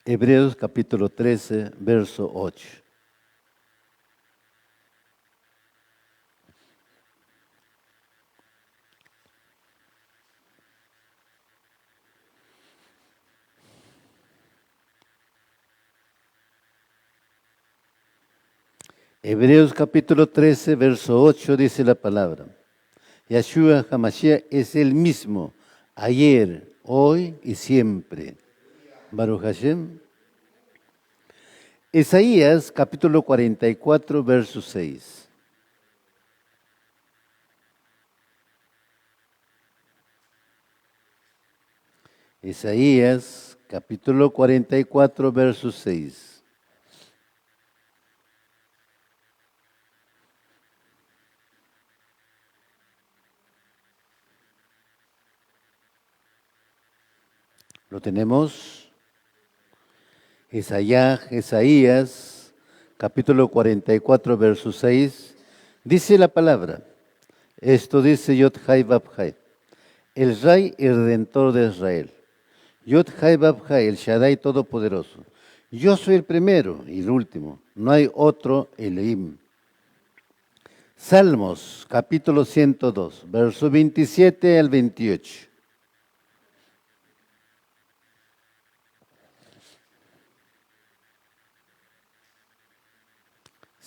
A: Hebreos capítulo 13, verso 8. Hebreos capítulo 13, verso 8 dice la palabra: Yahshua HaMashiach es el mismo, ayer, hoy y siempre. Baruch Hashem. Isaías capítulo 44, verso 6. Isaías capítulo 44, verso 6. ¿Lo tenemos? Isaías, capítulo 44, verso 6, dice la palabra, esto dice Yod Hai Bab Hai, el Rey y Redentor de Israel. Yod Hai Bab Hai, el Shaddai Todopoderoso. Yo soy el primero y el último, no hay otro Elohim. Salmos, capítulo 102, verso 27 al 28.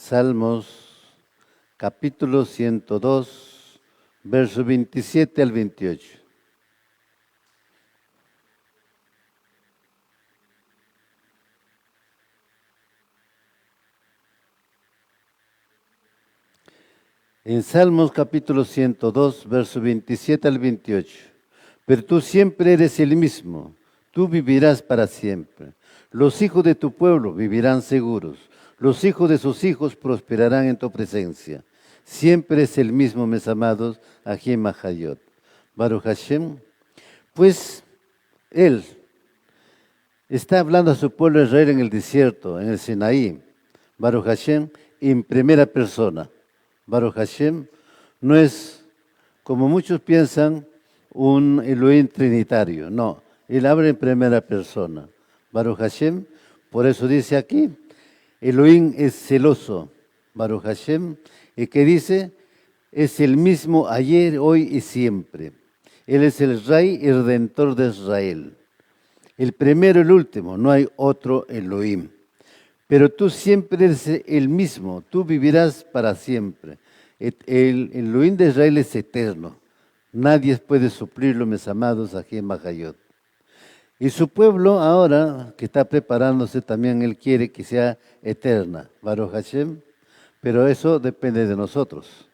A: Salmos, capítulo 102, verso 27 al 28. En Salmos, capítulo 102, verso 27 al 28. Pero tú siempre eres el mismo, tú vivirás para siempre. Los hijos de tu pueblo vivirán seguros. Los hijos de sus hijos prosperarán en tu presencia. Siempre es el mismo, mis amados, Ajim Mahayot. Baruch Hashem. Pues Él está hablando a su pueblo Israel en el desierto, en el Sinaí, Baruch Hashem, en primera persona. Baruch Hashem no es, como muchos piensan, un Elohim trinitario. No, Él habla en primera persona. Baruch Hashem, por eso dice aquí, Elohim es celoso. Baruch Hashem, y que dice, es el mismo ayer, hoy y siempre. Él es el Rey y Redentor de Israel. El primero y el último, no hay otro Elohim. Pero tú siempre eres el mismo, tú vivirás para siempre. El Elohim de Israel es eterno. Nadie puede suplirlo, mis amados, aquí en Majayot. Y su pueblo ahora, que está preparándose, también Él quiere que sea eterna, Baruch Hashem, pero eso depende de nosotros,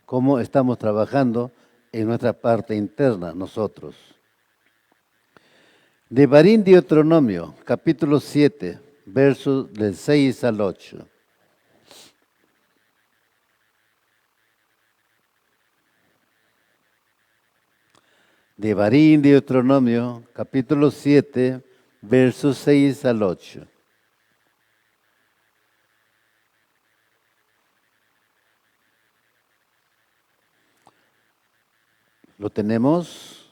A: cómo estamos trabajando en nuestra parte interna, nosotros. Devarim Deuteronomio, capítulo 7, versos del 6 al 8. Devarim Deuteronomio, capítulo 7, versos 6 al 8. ¿Lo tenemos?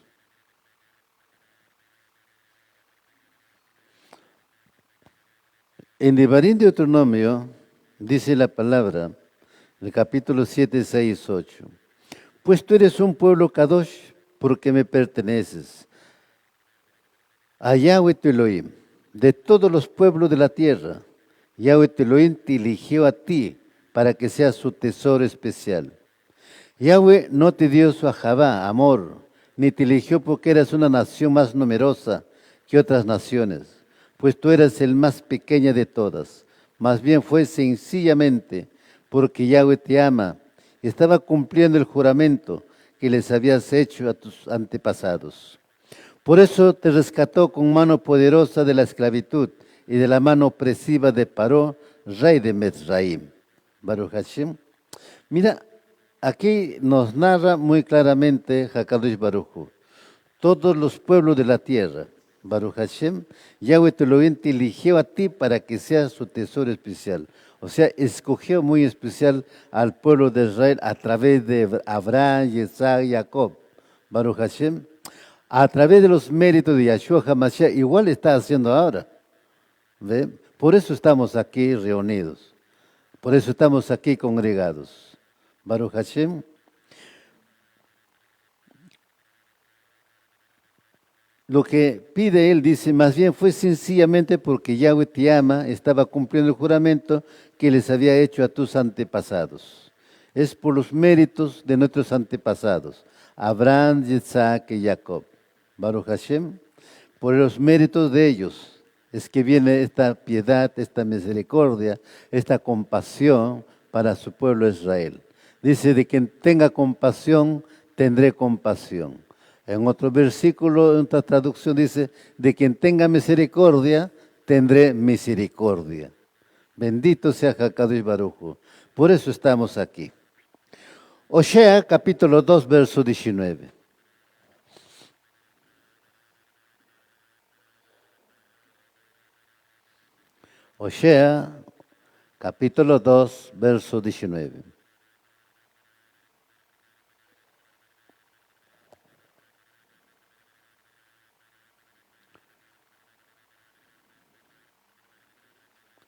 A: En Devarim Deuteronomio dice la palabra, el capítulo 7, 6, 8. Pues tú eres un pueblo Kadosh, porque me perteneces. A Yahweh tu Elohim, de todos los pueblos de la tierra, Yahweh tu Elohim te eligió a ti para que seas su tesoro especial. Yahweh no te dio su ajabá, amor, ni te eligió porque eras una nación más numerosa que otras naciones, pues tú eras el más pequeña de todas. Más bien fue sencillamente porque Yahweh te ama y estaba cumpliendo el juramento que les habías hecho a tus antepasados. Por eso te rescató con mano poderosa de la esclavitud y de la mano opresiva de Paró, rey de Mizraim. Baruch Hashem. Mira, aquí nos narra muy claramente Hakadosh Baruj Hu. Todos los pueblos de la tierra, Baruch Hashem, Yahweh te lo eligió a ti para que seas su tesoro especial. O sea, escogió muy especial al pueblo de Israel a través de Abraham, Isaac y Jacob. Baruch Hashem, a través de los méritos de Yahshua HaMashiach, igual está haciendo ahora. ¿Ve? Por eso estamos aquí reunidos. Por eso estamos aquí congregados. Baruch Hashem. Lo que pide él, dice, más bien fue sencillamente porque Yahweh te ama, estaba cumpliendo el juramento que les había hecho a tus antepasados. Es por los méritos de nuestros antepasados, Abraham, Isaac y Jacob. Baruch Hashem, por los méritos de ellos es que viene esta piedad, esta misericordia, esta compasión para su pueblo Israel. Dice, de quien tenga compasión, tendré compasión. En otro versículo, en otra traducción dice, de quien tenga misericordia, tendré misericordia. Bendito sea Hakadosh Baruj Hu. Por eso estamos aquí. Osea, capítulo 2, verso 19. Osea, capítulo 2, verso 19.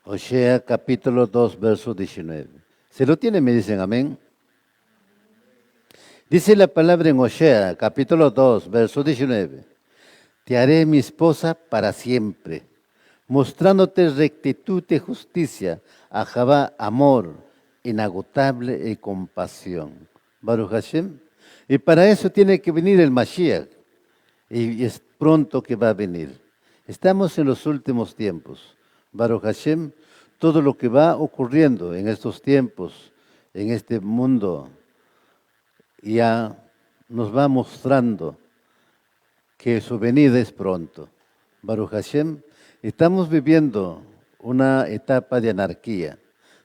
A: Osea capítulo 2, verso 19. ¿Se lo tienen? Me dicen amén. Dice la palabra en Osea capítulo 2, verso 19. Te haré mi esposa para siempre, mostrándote rectitud y justicia, ajabá, amor, inagotable y compasión. Baruch Hashem. Y para eso tiene que venir el Mashiach. Y es pronto que va a venir. Estamos en los últimos tiempos. Baruch Hashem, todo lo que va ocurriendo en estos tiempos, en este mundo, ya nos va mostrando que su venida es pronto. Baruch Hashem, estamos viviendo una etapa de anarquía,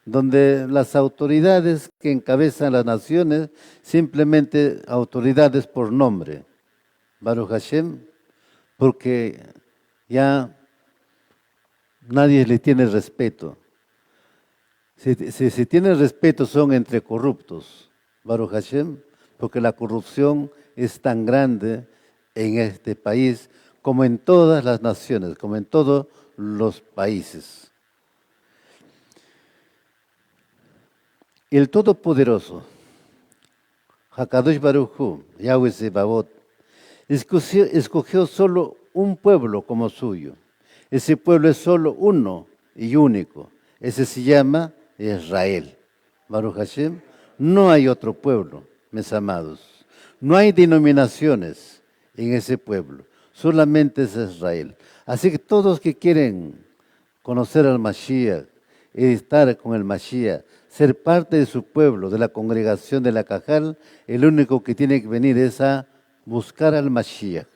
A: donde las autoridades que encabezan las naciones, simplemente autoridades por nombre. Baruch Hashem, porque ya nadie le tiene respeto. Si tiene respeto son entre corruptos, Baruch Hashem, porque la corrupción es tan grande en este país como en todas las naciones, como en todos los países. El Todopoderoso, Hakadosh Baruj Hu, Yahweh Sebaot, escogió solo un pueblo como suyo. Ese pueblo es solo uno y único. Ese se llama Israel. Baruch Hashem, no hay otro pueblo, mis amados. No hay denominaciones en ese pueblo. Solamente es Israel. Así que todos que quieren conocer al Mashiach, estar con el Mashiach, ser parte de su pueblo, de la congregación de la Cajal, el único que tiene que venir es a buscar al Mashiach.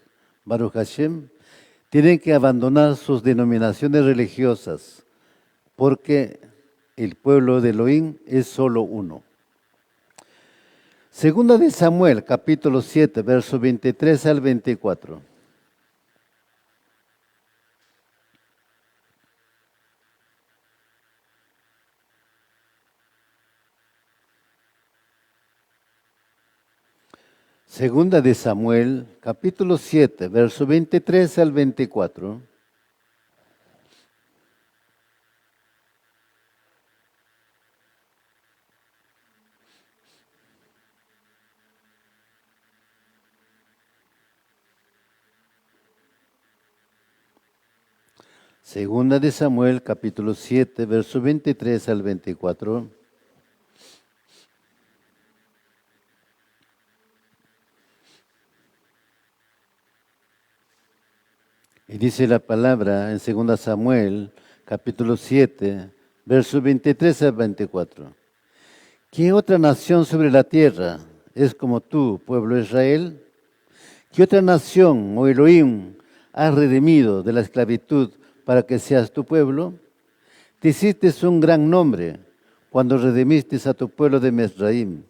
A: Baruch Hashem, tienen que abandonar sus denominaciones religiosas, porque el pueblo de Elohim es solo uno. Segunda de Samuel, capítulo 7, versos 23 al 24. Segunda de Samuel, capítulo 7, verso 23 al 24. Segunda de Samuel, capítulo 7, verso 23 al 24. Y dice la palabra en 2 Samuel, capítulo 7, versos 23 al 24. ¿Qué otra nación sobre la tierra es como tú, pueblo de Israel? ¿Qué otra nación, oh Elohim, has redimido de la esclavitud para que seas tu pueblo? Te hiciste un gran nombre cuando redimiste a tu pueblo de Mesraim.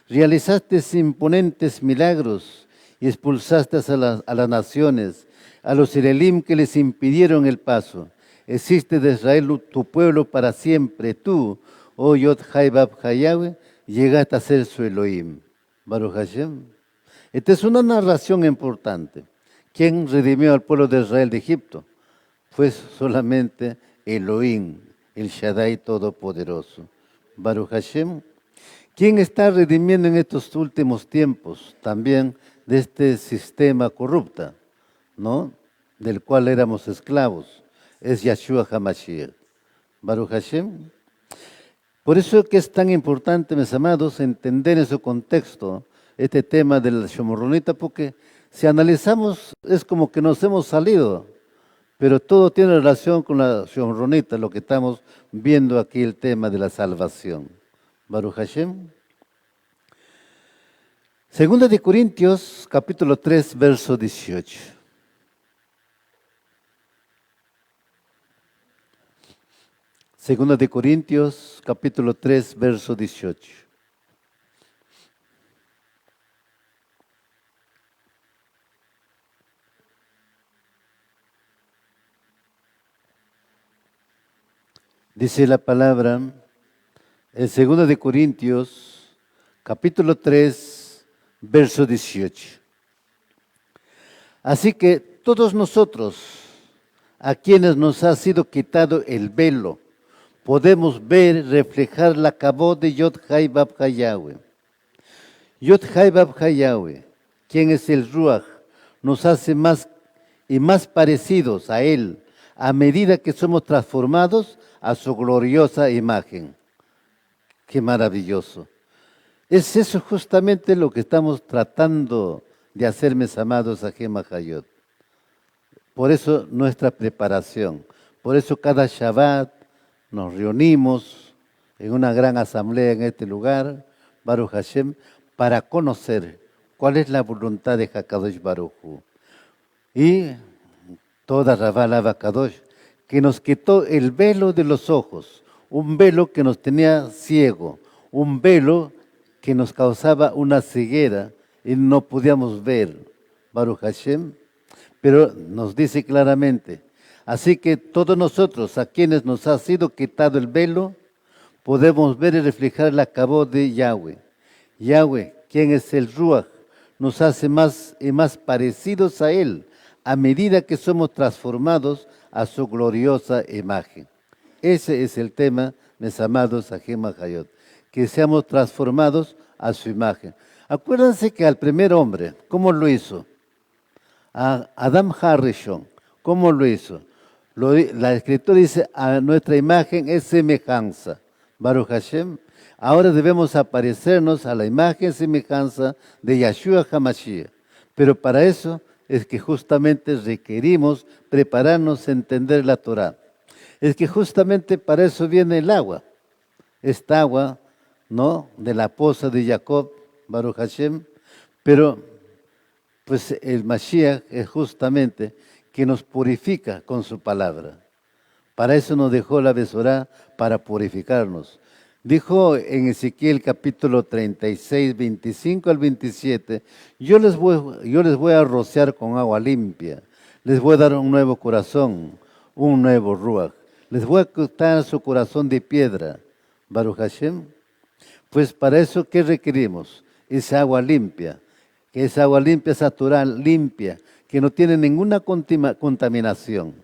A: Realizaste imponentes milagros y expulsaste a las naciones, a los Elim que les impidieron el paso. Existe de Israel tu pueblo para siempre. Tú, oh Yod Haibab Hayahwe, llegaste a ser su Elohim. Baruch Hashem. Esta es una narración importante. ¿Quién redimió al pueblo de Israel de Egipto? Fue solamente Elohim, el Shaddai Todopoderoso. Baruch Hashem. ¿Quién está redimiendo en estos últimos tiempos también de este sistema corrupto, ¿no? Del cual éramos esclavos? Es Yahshua HaMashiach. Baruch Hashem. Por eso es que es tan importante, mis amados, entender en su contexto este tema del Shomronita, porque si analizamos es como que nos hemos salido, pero todo tiene relación con la Shomronita, lo que estamos viendo aquí, el tema de la salvación. Baruch Hashem. Segunda de Corintios, capítulo 3, verso 18. Segunda de Corintios, capítulo 3, verso 18. Dice la palabra en Segunda de Corintios, capítulo 3, verso 18. Así que todos nosotros, a quienes nos ha sido quitado el velo, podemos ver reflejar la cabot de Yod Hai Bab Hayahwe. Yod Hai Bab Hayahwe, quien es el Ruach, nos hace más y más parecidos a Él a medida que somos transformados a su gloriosa imagen. Qué maravilloso. Es eso justamente lo que estamos tratando de hacer, mis amados Ajem Hayot. Por eso nuestra preparación, por eso cada Shabbat nos reunimos en una gran asamblea en este lugar, Baruch Hashem, para conocer cuál es la voluntad de Hakadosh Baruj Hu. Y toda Rabá Lava Kadosh, que nos quitó el velo de los ojos, un velo que nos tenía ciego, un velo que nos causaba una ceguera y no podíamos ver, Baruch Hashem. Pero nos dice claramente, así que todos nosotros, a quienes nos ha sido quitado el velo, podemos ver y reflejar la cabot de Yahweh. Yahweh, quien es el Ruach, nos hace más y más parecidos a Él a medida que somos transformados a su gloriosa imagen. Ese es el tema, mis amados Ajem Hayot, que seamos transformados a su imagen. Acuérdense que al primer hombre, ¿cómo lo hizo? A Adam Harrison, ¿cómo lo hizo? La Escritura dice, a nuestra imagen es semejanza. Baruch Hashem, ahora debemos aparecernos a la imagen y semejanza de Yahshua HaMashiach. Pero para eso es que justamente requerimos prepararnos a entender la Torah. Es que justamente para eso viene el agua. Esta agua, ¿no?, de la poza de Jacob, Baruch Hashem, pero pues el Mashiach es justamente que nos purifica con su palabra. Para eso nos dejó la Besorá, para purificarnos. Dijo en Ezequiel capítulo 36, 25 al 27, yo les voy a rociar con agua limpia, les voy a dar un nuevo corazón, un nuevo ruach, les voy a quitar su corazón de piedra, Baruch Hashem. Pues para eso, ¿qué requerimos? Esa agua limpia, que esa agua limpia es natural, limpia, que no tiene ninguna contaminación.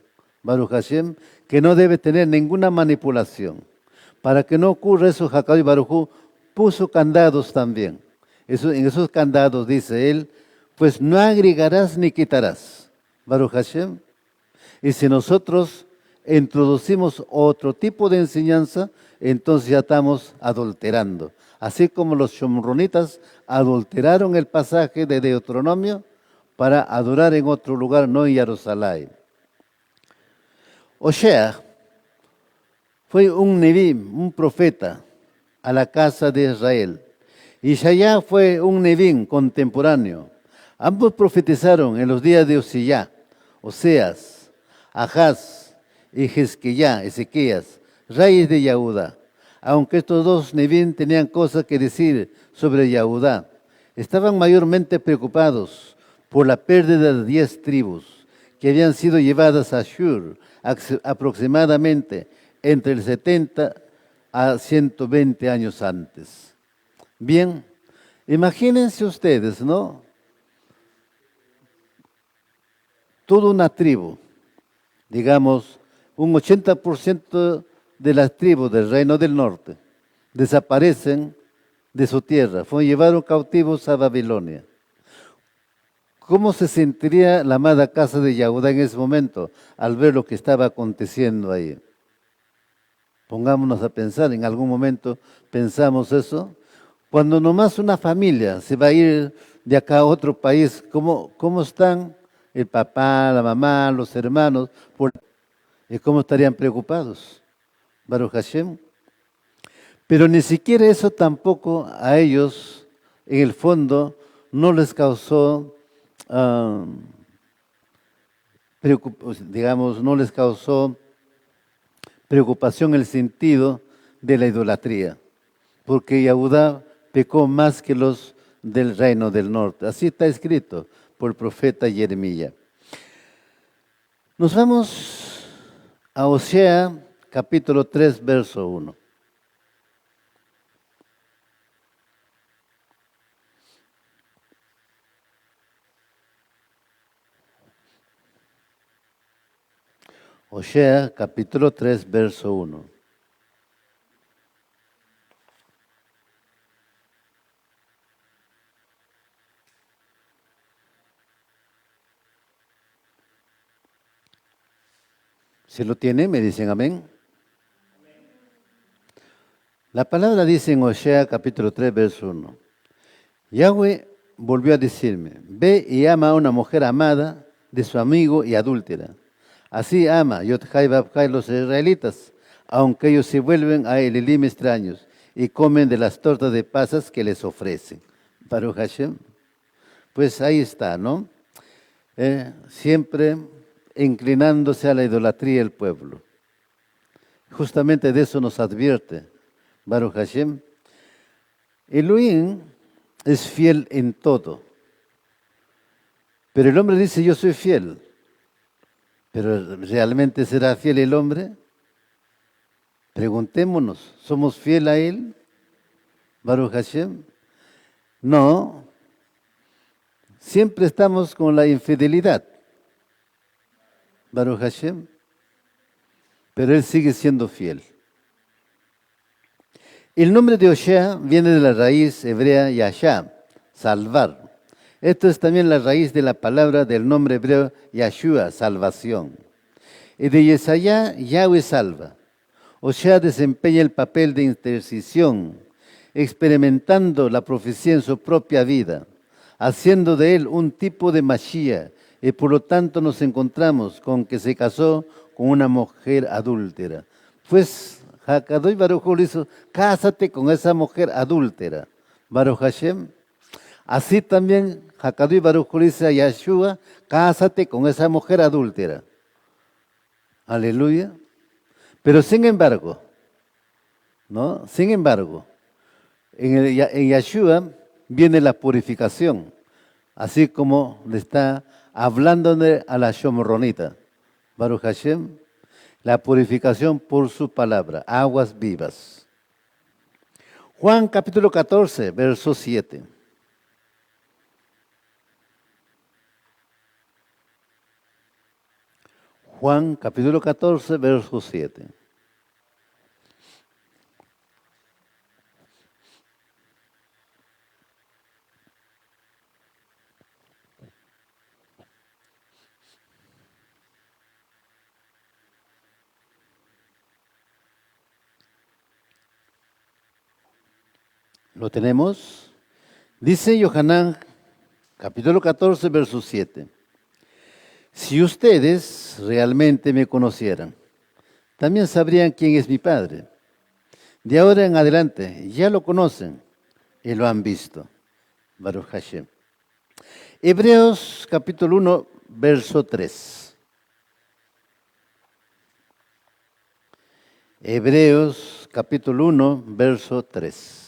A: Baruch Hashem, que no debe tener ninguna manipulación. Para que no ocurra eso, Jacob y Baruj Hu puso candados también. En esos candados, dice él, pues no agregarás ni quitarás. Baruch Hashem. Y si nosotros introducimos otro tipo de enseñanza, entonces ya estamos adulterando. Así como los shomronitas adulteraron el pasaje de Deuteronomio para adorar en otro lugar, no en Jerusalén. Osea fue un Nevim, un profeta a la casa de Israel. Isaías fue un Nevim contemporáneo. Ambos profetizaron en los días de Oseas, Ahaz y Ezequías, reyes de Yahudá. Aunque estos dos Nevim tenían cosas que decir sobre Yahudá, estaban mayormente preocupados por la pérdida de 10 tribus que habían sido llevadas a Ashur aproximadamente entre el 70 a 120 años antes. Bien, imagínense ustedes, ¿no? Toda una tribu, digamos, un 80% de las tribus del Reino del Norte desaparecen de su tierra, fueron llevados cautivos a Babilonia. ¿Cómo se sentiría la amada casa de Yahudá en ese momento al ver lo que estaba aconteciendo ahí? Pongámonos a pensar, en algún momento pensamos eso. Cuando nomás una familia se va a ir de acá a otro país, ¿cómo están el papá, la mamá, los hermanos? ¿Cómo estarían preocupados? Baruch Hashem. Pero ni siquiera eso tampoco a ellos, en el fondo, no les causó, no les causó preocupación el sentido de la idolatría, porque Yahudá pecó más que los del reino del norte. Así está escrito por el profeta Jeremías. Nos vamos a Osea, capítulo 3, verso 1. Osea, capítulo 3, verso 1. Si lo tiene, me dicen amén. La palabra dice en Osea, capítulo 3, verso 1. Yahweh volvió a decirme, ve y ama a una mujer amada de su amigo y adúltera. Así ama Yodhai Babhai los israelitas, aunque ellos se vuelven a Elilim extraños y comen de las tortas de pasas que les ofrecen. Baruch Hashem. Pues ahí está, ¿no? Siempre inclinándose a la idolatría el pueblo. Justamente de eso nos advierte Baruch Hashem. Elohim es fiel en todo. Pero el hombre dice, yo soy fiel. Pero ¿realmente será fiel el hombre? Preguntémonos, ¿somos fiel a él? Baruch Hashem. No, siempre estamos con la infidelidad. Baruch Hashem. Pero él sigue siendo fiel. El nombre de Oshea viene de la raíz hebrea Yasha, salvar. Esto es también la raíz de la palabra del nombre hebreo Yahshua, salvación. Y de Yesaya, Yahweh salva. Oshea desempeña el papel de intercesión, experimentando la profecía en su propia vida, haciendo de él un tipo de Mashiach, y por lo tanto nos encontramos con que se casó con una mujer adúltera. Pues Hakadosh Baruj Hu le hizo, cásate con esa mujer adúltera. Baruch Hashem. Así también Hakadosh Baruj Hu le dice a Yahshua, cásate con esa mujer adúltera. Aleluya. Pero sin embargo, ¿no? Sin embargo, en Yahshua viene la purificación, así como le está hablándole a la Shomronita. Baruch Hashem, la purificación por su palabra, aguas vivas. Juan capítulo 14, verso 7. Juan capítulo 14, verso 7. ¿Lo tenemos? Dice Yohanan, capítulo 14, verso 7. Si ustedes realmente me conocieran, también sabrían quién es mi Padre. De ahora en adelante ya lo conocen y lo han visto. Baruch Hashem. Hebreos capítulo 1, verso 3. Hebreos capítulo 1, verso 3.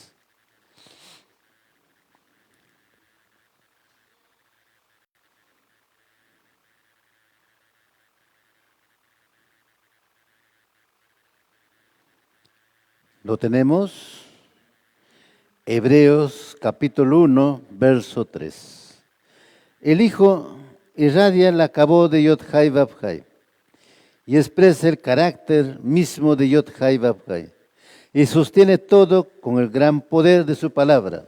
A: ¿Lo tenemos? Hebreos capítulo 1, verso 3. El Hijo irradia la cabó de Yod-Hai Vav-Hai y expresa el carácter mismo de Yod-Hai Vav-Hai y sostiene todo con el gran poder de su palabra.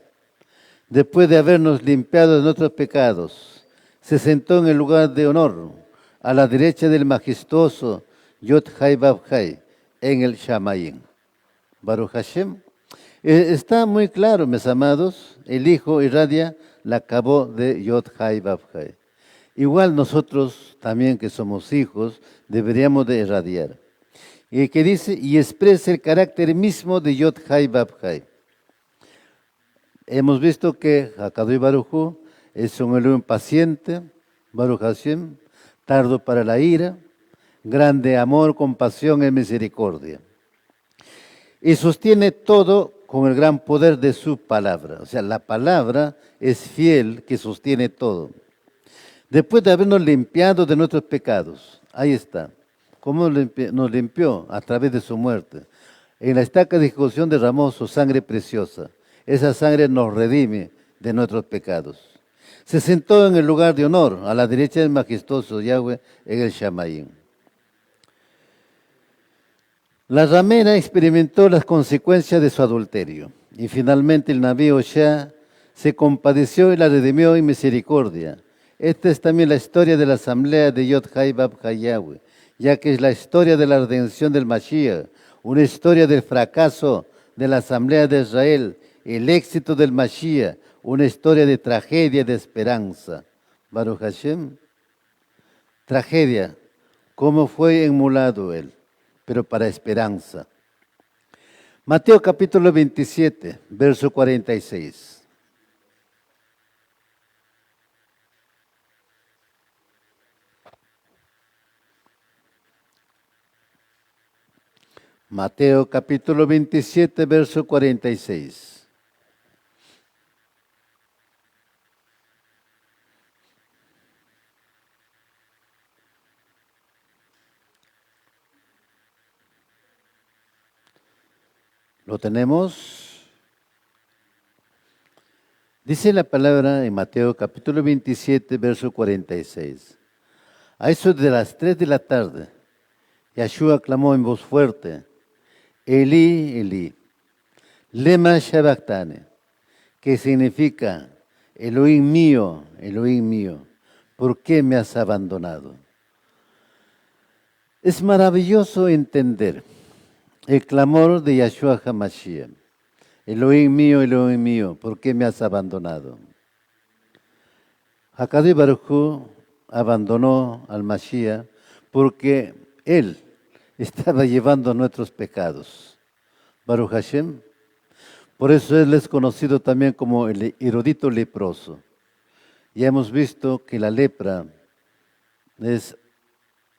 A: Después de habernos limpiado de nuestros pecados, se sentó en el lugar de honor, a la derecha del majestuoso Yod-Hai Vav-Hai, en el Shamayim. Baruch Hashem. Está muy claro, mis amados, el Hijo irradia la cabó de Yod-Hai Vav-Hai. Igual nosotros también que somos hijos, deberíamos de irradiar. Y que dice, y expresa el carácter mismo de Yod-Hai Vav-Hai. Hemos visto que Hakadosh Baruj Hu es un Elohim paciente, Baruch Hashem, tardo para la ira, grande amor, compasión y misericordia. Y sostiene todo con el gran poder de su palabra. O sea, la palabra es fiel que sostiene todo. Después de habernos limpiado de nuestros pecados, ahí está. ¿Cómo nos limpió? A través de su muerte. En la estaca de ejecución derramó su sangre preciosa. Esa sangre nos redime de nuestros pecados. Se sentó en el lugar de honor, a la derecha del majestuoso Yahweh, en el Shamayim. La ramera experimentó las consecuencias de su adulterio y finalmente el Naví Oshea se compadeció y la redimió en misericordia. Esta es también la historia de la asamblea de Yod-Hai Vav-Hai Yahweh, ya que es la historia de la redención del Mashiach, una historia del fracaso de la asamblea de Israel, el éxito del Mashiach, una historia de tragedia y de esperanza. Baruch Hashem, tragedia, cómo fue inmolado él, pero para esperanza. Mateo capítulo 27, verso 46. Mateo capítulo 27, verso 46. ¿Lo tenemos? Dice la palabra en Mateo capítulo 27, verso 46. A eso de las 3 de la tarde, Yeshua clamó en voz fuerte, Elí, Elí, lema sabactani, que significa, Elohim mío, ¿por qué me has abandonado? Es maravilloso entender el clamor de Yeshua HaMashiach. Elohim mío, ¿por qué me has abandonado? Hakadosh Baruj Hu abandonó al Mashiach porque él estaba llevando nuestros pecados. Baruch Hashem. Por eso él es conocido también como el erudito leproso. Ya hemos visto que la lepra es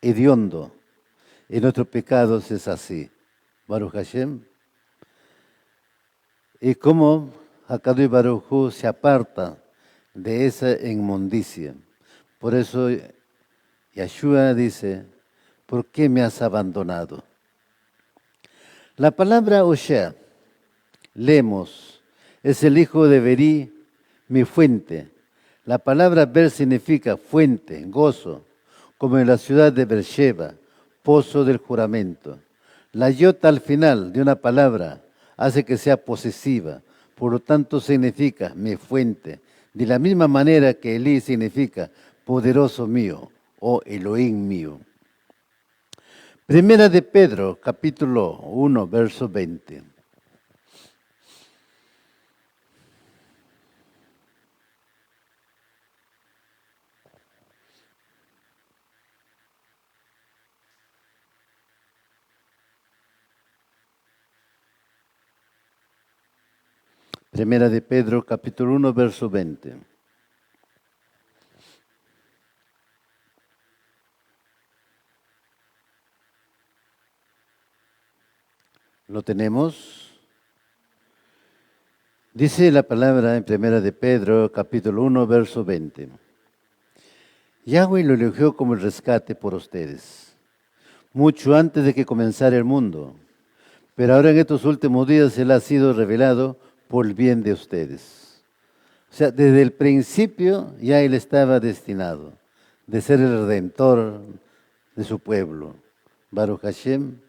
A: hediondo. En nuestros pecados es así. Baruch Hashem. Y cómo Hakadosh Baruj Hu se aparta de esa inmundicia. Por eso Yeshua dice, ¿por qué me has abandonado? La palabra Osea, Lemos, es el hijo de Berí, mi fuente. La palabra Ber significa fuente, gozo, como en la ciudad de Beersheba, pozo del juramento. La yota al final de una palabra hace que sea posesiva, por lo tanto significa mi fuente. De la misma manera que Elí significa poderoso mío o Elohim mío. Primera de Pedro, capítulo 1, verso 20. Primera de Pedro, capítulo 1, verso 20. ¿Lo tenemos? Dice la palabra en Primera de Pedro, capítulo 1, verso 20. Yahweh lo eligió como el rescate por ustedes, mucho antes de que comenzara el mundo. Pero ahora en estos últimos días Él ha sido revelado por el bien de ustedes. O sea, desde el principio ya Él estaba destinado de ser el redentor de su pueblo. Baruch Hashem,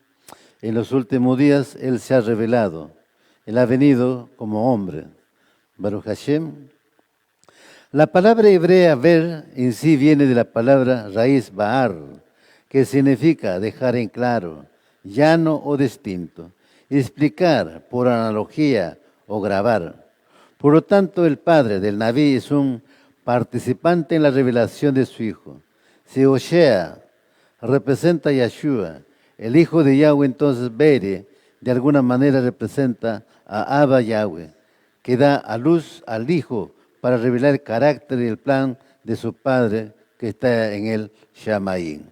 A: en los últimos días Él se ha revelado. Él ha venido como hombre. Baruch Hashem. La palabra hebrea ver en sí viene de la palabra raíz baar, que significa dejar en claro, llano o distinto, explicar por analogía o grabar. Por lo tanto, el padre del Naví es un participante en la revelación de su hijo. Si Osea representa a Yeshua, el hijo de Yahweh, entonces Bere de alguna manera representa a Abba Yahweh, que da a luz al hijo para revelar el carácter y el plan de su padre que está en el Shamaín.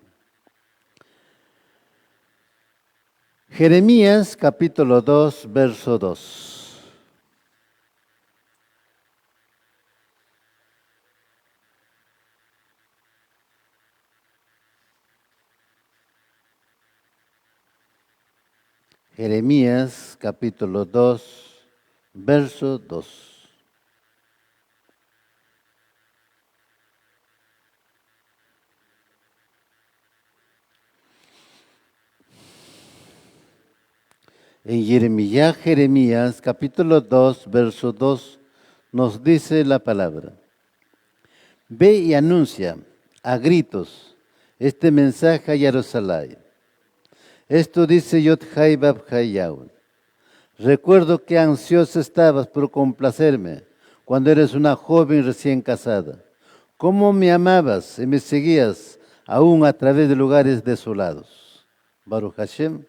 A: Jeremías capítulo 2, verso 2. Jeremías capítulo 2, verso 2. En Jeremías capítulo 2, verso 2 nos dice la palabra. Ve y anuncia a gritos este mensaje a Jerusalén. Esto dice Yod-Hai Bab-Hai Yahweh. Recuerdo que ansioso estabas por complacerme cuando eres una joven recién casada. Cómo me amabas y me seguías aún a través de lugares desolados. Baruch Hashem.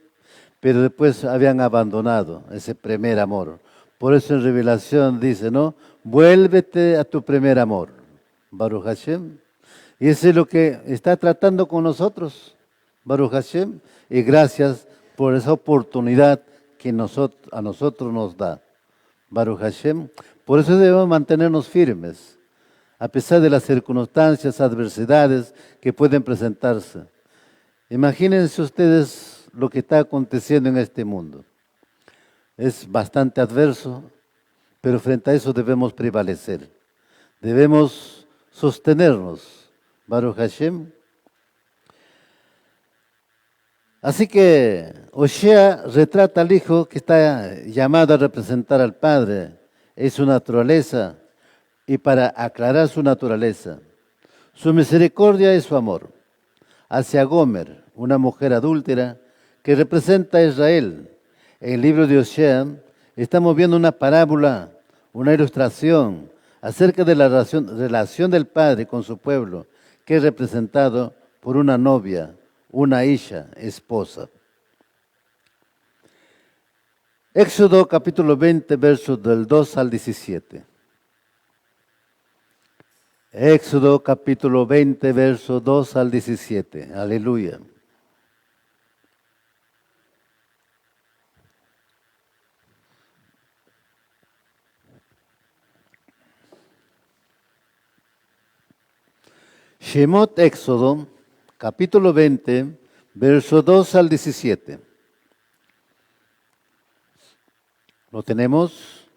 A: Pero después habían abandonado ese primer amor. Por eso en Revelación dice, ¿no? Vuélvete a tu primer amor. Baruch Hashem. Y eso es lo que está tratando con nosotros. Baruch Hashem. Y gracias por esa oportunidad que a nosotros nos da. Baruch Hashem. Por eso debemos mantenernos firmes, a pesar de las circunstancias, adversidades que pueden presentarse. Imagínense ustedes lo que está aconteciendo en este mundo. es bastante adverso, pero frente a eso debemos prevalecer, debemos sostenernos, Baruch Hashem. Así que Osea retrata al Hijo que está llamado a representar al Padre, es su naturaleza, y para aclarar su naturaleza, su misericordia es su amor hacia Gomer, una mujer adúltera que representa a Israel. En el libro de Osea estamos viendo una parábola, una ilustración acerca de la relación del Padre con su pueblo, que es representado por una novia, una isha, esposa. Éxodo capítulo 20, versos del 2 al 17. Éxodo capítulo 20, verso 2 al 17. Aleluya. Shemot Éxodo, capítulo 20, verso 2 al 17. ¿Lo tenemos?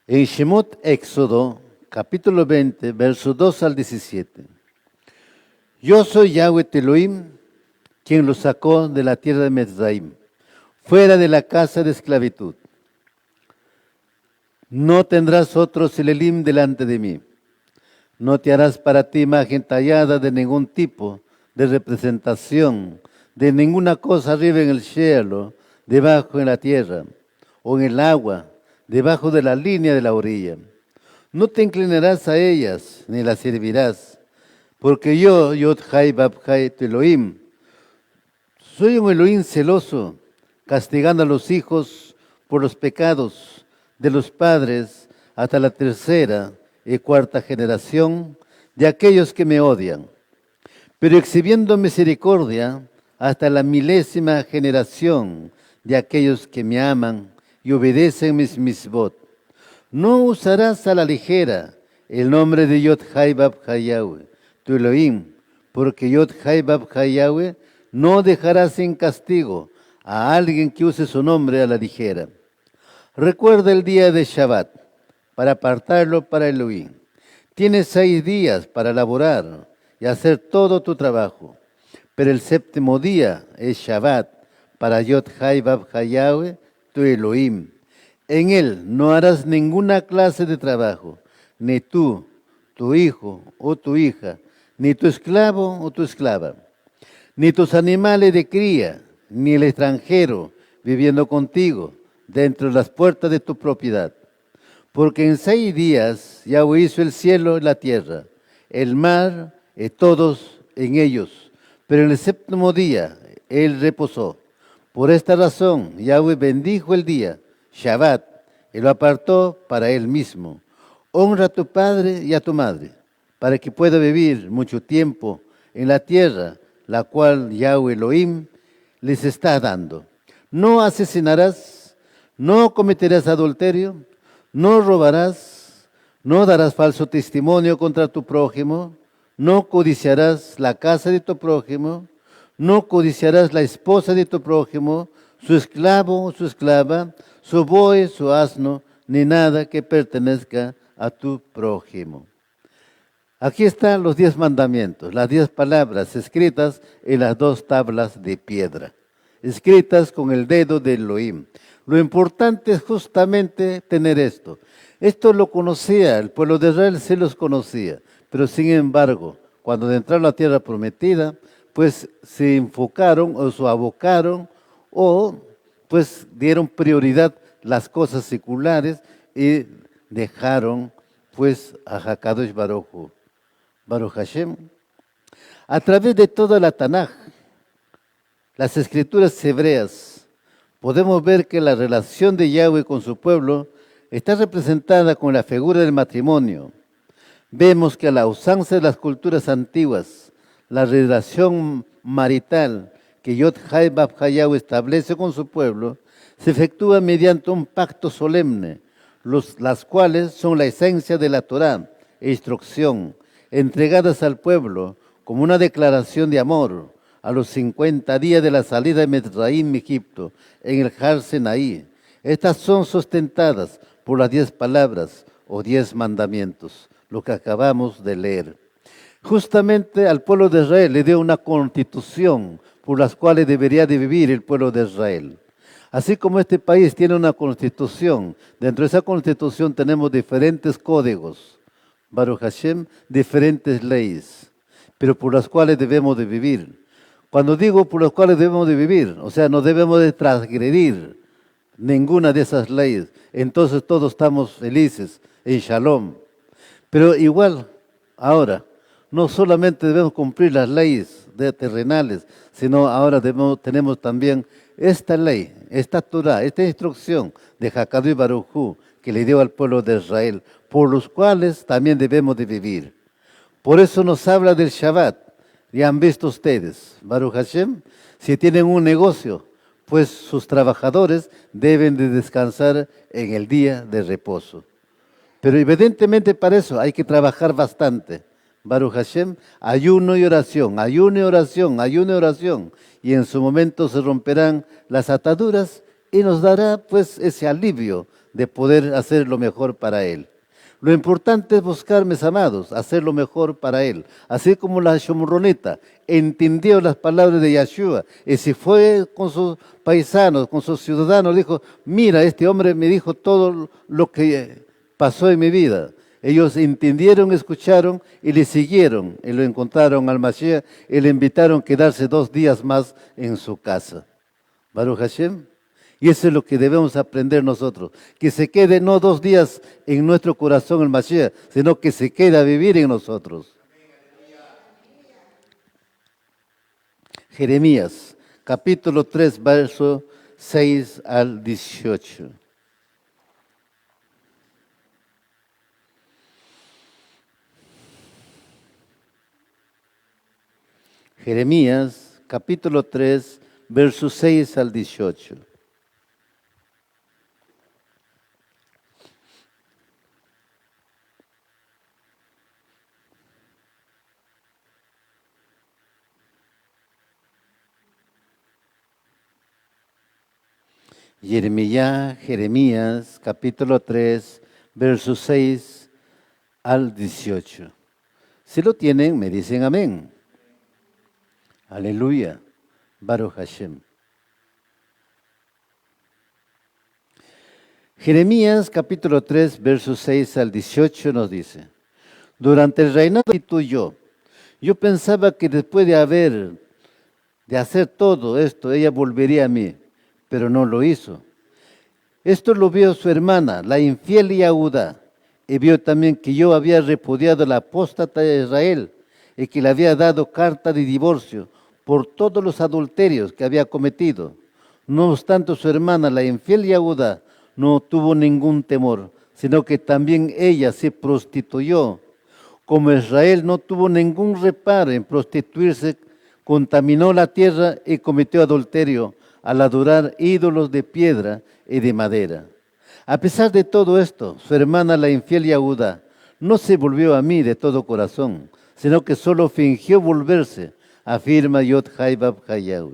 A: En Shemot Éxodo, capítulo 20, verso 2 al 17. Yo soy Yahweh Elohim, quien los sacó de la tierra de Mizraim, fuera de la casa de esclavitud. No tendrás otro Selelim delante de mí. No te harás para ti imagen tallada de ningún tipo de representación, de ninguna cosa arriba en el cielo, debajo en la tierra, o en el agua, debajo de la línea de la orilla. No te inclinarás a ellas, ni las servirás, porque yo, Yod-Hai Bab-Hai tu Elohim, soy un Elohim celoso, castigando a los hijos por los pecados de los padres hasta la tercera y cuarta generación de aquellos que me odian, pero exhibiendo misericordia hasta la milésima generación de aquellos que me aman y obedecen mis misbot. No usarás a la ligera el nombre de Yod-Hai Bab-Hai Yahweh, tu Elohim, porque Yod-Hai Bab-Hai Yahweh no dejará sin castigo a alguien que use su nombre a la ligera. Recuerda el día de Shabbat para apartarlo para Elohim. Tienes 6 días para laborar y hacer todo tu trabajo, pero el séptimo día es Shabbat para Yod-Hai Bab-Hai Yahweh, tu Elohim. En él no harás ninguna clase de trabajo, ni tú, tu hijo o tu hija, ni tu esclavo o tu esclava, ni tus animales de cría, ni el extranjero viviendo contigo dentro de las puertas de tu propiedad. Porque en 6 días Yahweh hizo el cielo y la tierra, el mar y todos en ellos, pero en el séptimo día él reposó. Por esta razón Yahweh bendijo el día, Shabbat, y lo apartó para él mismo. Honra a tu padre y a tu madre, para que pueda vivir mucho tiempo en la tierra, la cual Yahweh Elohim les está dando. No asesinarás, no cometerás adulterio, no robarás, no darás falso testimonio contra tu prójimo, no codiciarás la casa de tu prójimo, no codiciarás la esposa de tu prójimo, su esclavo o su esclava, su buey, su asno, ni nada que pertenezca a tu prójimo. Aquí están los 10 mandamientos, las 10 palabras escritas en las 2 tablas de piedra, escritas con el dedo de Elohim. Lo importante es justamente tener esto. Esto lo conocía, el pueblo de Israel sí los conocía, pero sin embargo, cuando entraron a la tierra prometida, pues se enfocaron o se abocaron o pues dieron prioridad las cosas seculares y dejaron pues a Hakadosh Baruch Hashem. A través de toda la Tanaj, las escrituras hebreas, podemos ver que la relación de Yahweh con su pueblo está representada con la figura del matrimonio. Vemos que a la usanza de las culturas antiguas, la relación marital que Yod-Hai Bab-Hai Yahweh establece con su pueblo se efectúa mediante un pacto solemne, las cuales son la esencia de la Torá e instrucción, entregadas al pueblo como una declaración de amor, a los 50 días de la salida de Mitzraim, Egipto, en el Har Sinaí. Estas son sustentadas por las 10 palabras o 10 mandamientos, lo que acabamos de leer. Justamente al pueblo de Israel le dio una constitución por las cuales debería de vivir el pueblo de Israel. Así como este país tiene una constitución, dentro de esa constitución tenemos diferentes códigos, Baruch Hashem, diferentes leyes, pero por las cuales debemos de vivir. Cuando digo por las cuales debemos de vivir, o sea, no debemos de transgredir ninguna de esas leyes, entonces todos estamos felices, en Shalom. Pero igual, ahora, no solamente debemos cumplir las leyes terrenales, sino ahora tenemos también esta ley, esta Torah, esta instrucción de Hakadosh Baruj Hu que le dio al pueblo de Israel, por los cuales también debemos de vivir. Por eso nos habla del Shabbat. Ya han visto ustedes, Baruch Hashem, si tienen un negocio, pues sus trabajadores deben de descansar en el día de reposo. Pero evidentemente para eso hay que trabajar bastante. Baruch Hashem, ayuno y oración, ayuno y oración, ayuno y oración. Y en su momento se romperán las ataduras y nos dará pues ese alivio de poder hacer lo mejor para Él. Lo importante es buscar, mis amados, hacer lo mejor para Él. Así como la shomronita entendió las palabras de Yeshua y se fue con sus paisanos, con sus ciudadanos, dijo, mira, este hombre me dijo todo lo que pasó en mi vida. Ellos entendieron, escucharon y le siguieron y lo encontraron al Mashiach y le invitaron a quedarse 2 días más en su casa. Baruch Hashem. Y eso es lo que debemos aprender nosotros, que se quede no 2 días en nuestro corazón el Mashiach, sino que se quede a vivir en nosotros. Jeremías, capítulo 3, verso 6 al 18. Jeremías, capítulo 3, versos 6 al 18. Jeremías, capítulo 3, versos 6 al 18. Si lo tienen, me dicen amén. Aleluya. Baruch Hashem. Jeremías, capítulo 3, versos 6 al 18 nos dice, durante el reinado tuyo, yo pensaba que después de hacer todo esto, ella volvería a mí, pero no lo hizo. Esto lo vio su hermana, la infiel Yahuda, y vio también que yo había repudiado a la apóstata de Israel y que le había dado carta de divorcio por todos los adulterios que había cometido. No obstante, su hermana, la infiel Yahuda, no tuvo ningún temor, sino que también ella se prostituyó. Como Israel no tuvo ningún reparo en prostituirse, contaminó la tierra y cometió adulterio al adorar ídolos de piedra y de madera. A pesar de todo esto, su hermana, la infiel Yahuda, no se volvió a mí de todo corazón, sino que solo fingió volverse, afirma Yod-Hai Bab-Hai Yahweh.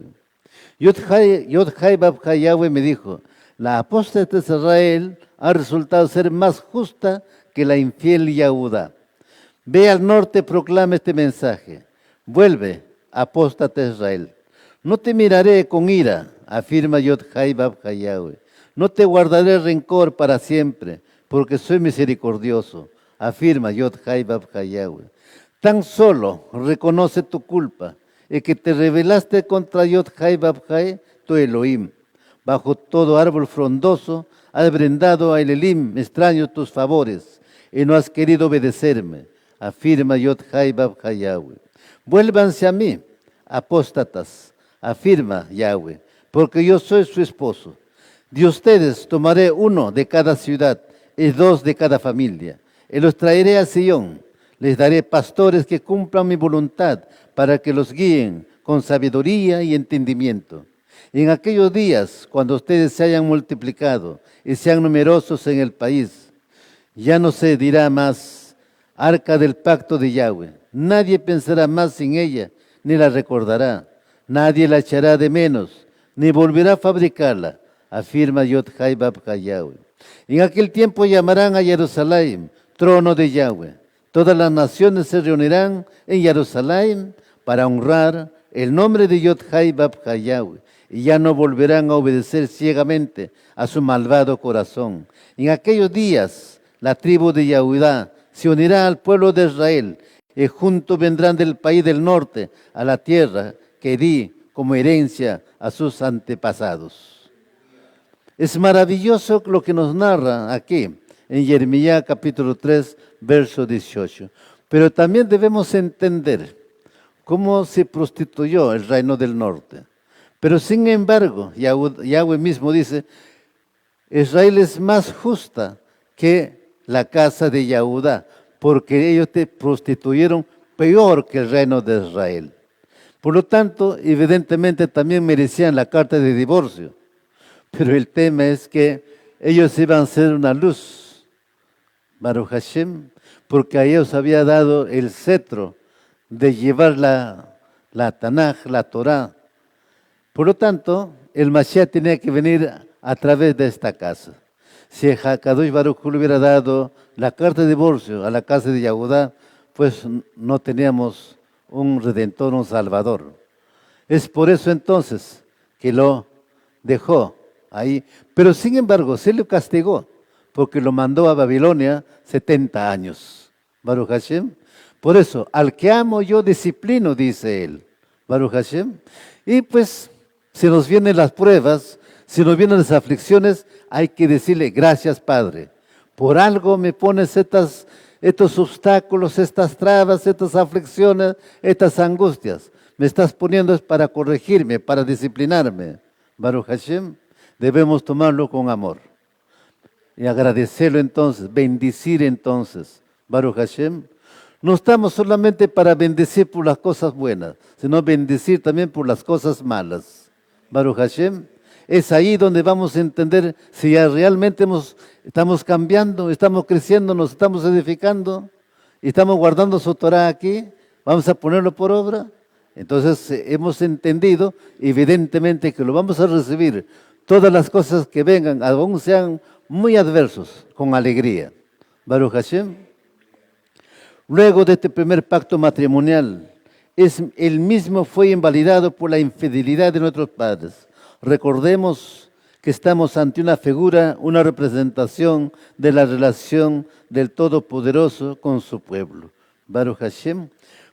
A: Yod-Hai Bab-Hai Yahweh me dijo, la apóstata de Israel ha resultado ser más justa que la infiel Yahuda. Ve al norte, proclama este mensaje. Vuelve, apóstata de Israel. No te miraré con ira, afirma Yod-Hai Bab-Hai Yahweh. No te guardaré rencor para siempre, porque soy misericordioso, afirma Yod-Hai Bab-Hai Yahweh. Tan solo reconoce tu culpa y que te rebelaste contra Yod-Hai Bab-Hai, tu Elohim. Bajo todo árbol frondoso has brindado a Elohim extraño tus favores y no has querido obedecerme, afirma Yod-Hai Bab-Hai Yahweh. Vuélvanse a mí, apóstatas, afirma Yahweh, porque yo soy su esposo. De ustedes tomaré 1 de cada ciudad y 2 de cada familia, y los traeré a Sion. Les daré pastores que cumplan mi voluntad para que los guíen con sabiduría y entendimiento. Y en aquellos días, cuando ustedes se hayan multiplicado y sean numerosos en el país, ya no se dirá más arca del pacto de Yahweh. Nadie pensará más en ella, ni la recordará. nadie la echará de menos, ni volverá a fabricarla, afirma Yod-Hai Bab-Hai Yahweh. En aquel tiempo llamarán a Jerusalén trono de Yahweh. Todas las naciones se reunirán en Jerusalén para honrar el nombre de Yod-Hai Bab-Hai Yahweh, y ya no volverán a obedecer ciegamente a su malvado corazón. En aquellos días, la tribu de Yahudá se unirá al pueblo de Israel, y juntos vendrán del país del norte a la tierra que di como herencia a sus antepasados. Es maravilloso lo que nos narra aquí, en Jeremías capítulo 3, verso 18. Pero también debemos entender cómo se prostituyó el reino del norte. Pero sin embargo, Yahweh mismo dice, Israel es más justa que la casa de Yahudá, porque ellos te prostituyeron peor que el reino de Israel. Por lo tanto, evidentemente también merecían la carta de divorcio. Pero el tema es que ellos iban a ser una luz, Baruch Hashem, porque a ellos había dado el cetro de llevar la Tanaj, la Torah. Por lo tanto, el Mashiach tenía que venir a través de esta casa. Si Hakadosh Baruj Hu le hubiera dado la carta de divorcio a la casa de Yahudá, pues no teníamos un redentor, un salvador. Es por eso entonces que lo dejó ahí. Pero sin embargo, se le castigó, porque lo mandó a Babilonia 70 años. Baruch Hashem. Por eso, al que amo yo disciplino, dice él. Baruch Hashem. Y pues, si nos vienen las pruebas, si nos vienen las aflicciones, hay que decirle, gracias Padre. Por algo me pones estos obstáculos, estas trabas, estas aflicciones, estas angustias. Me estás poniendo para corregirme, para disciplinarme. Baruch Hashem, debemos tomarlo con amor. Y agradecerlo entonces, bendecir entonces. Baruch Hashem. No estamos solamente para bendecir por las cosas buenas, sino bendecir también por las cosas malas. Baruch Hashem. Es ahí donde vamos a entender si ya realmente estamos cambiando, estamos creciendo, nos estamos edificando, y estamos guardando su Torah aquí, vamos a ponerlo por obra. Entonces hemos entendido evidentemente que lo vamos a recibir, todas las cosas que vengan, aún sean muy adversos, con alegría. Baruch Hashem. Luego de este primer pacto matrimonial, el mismo fue invalidado por la infidelidad de nuestros padres. Recordemos que estamos ante una figura, una representación de la relación del Todopoderoso con su pueblo. Baruch Hashem.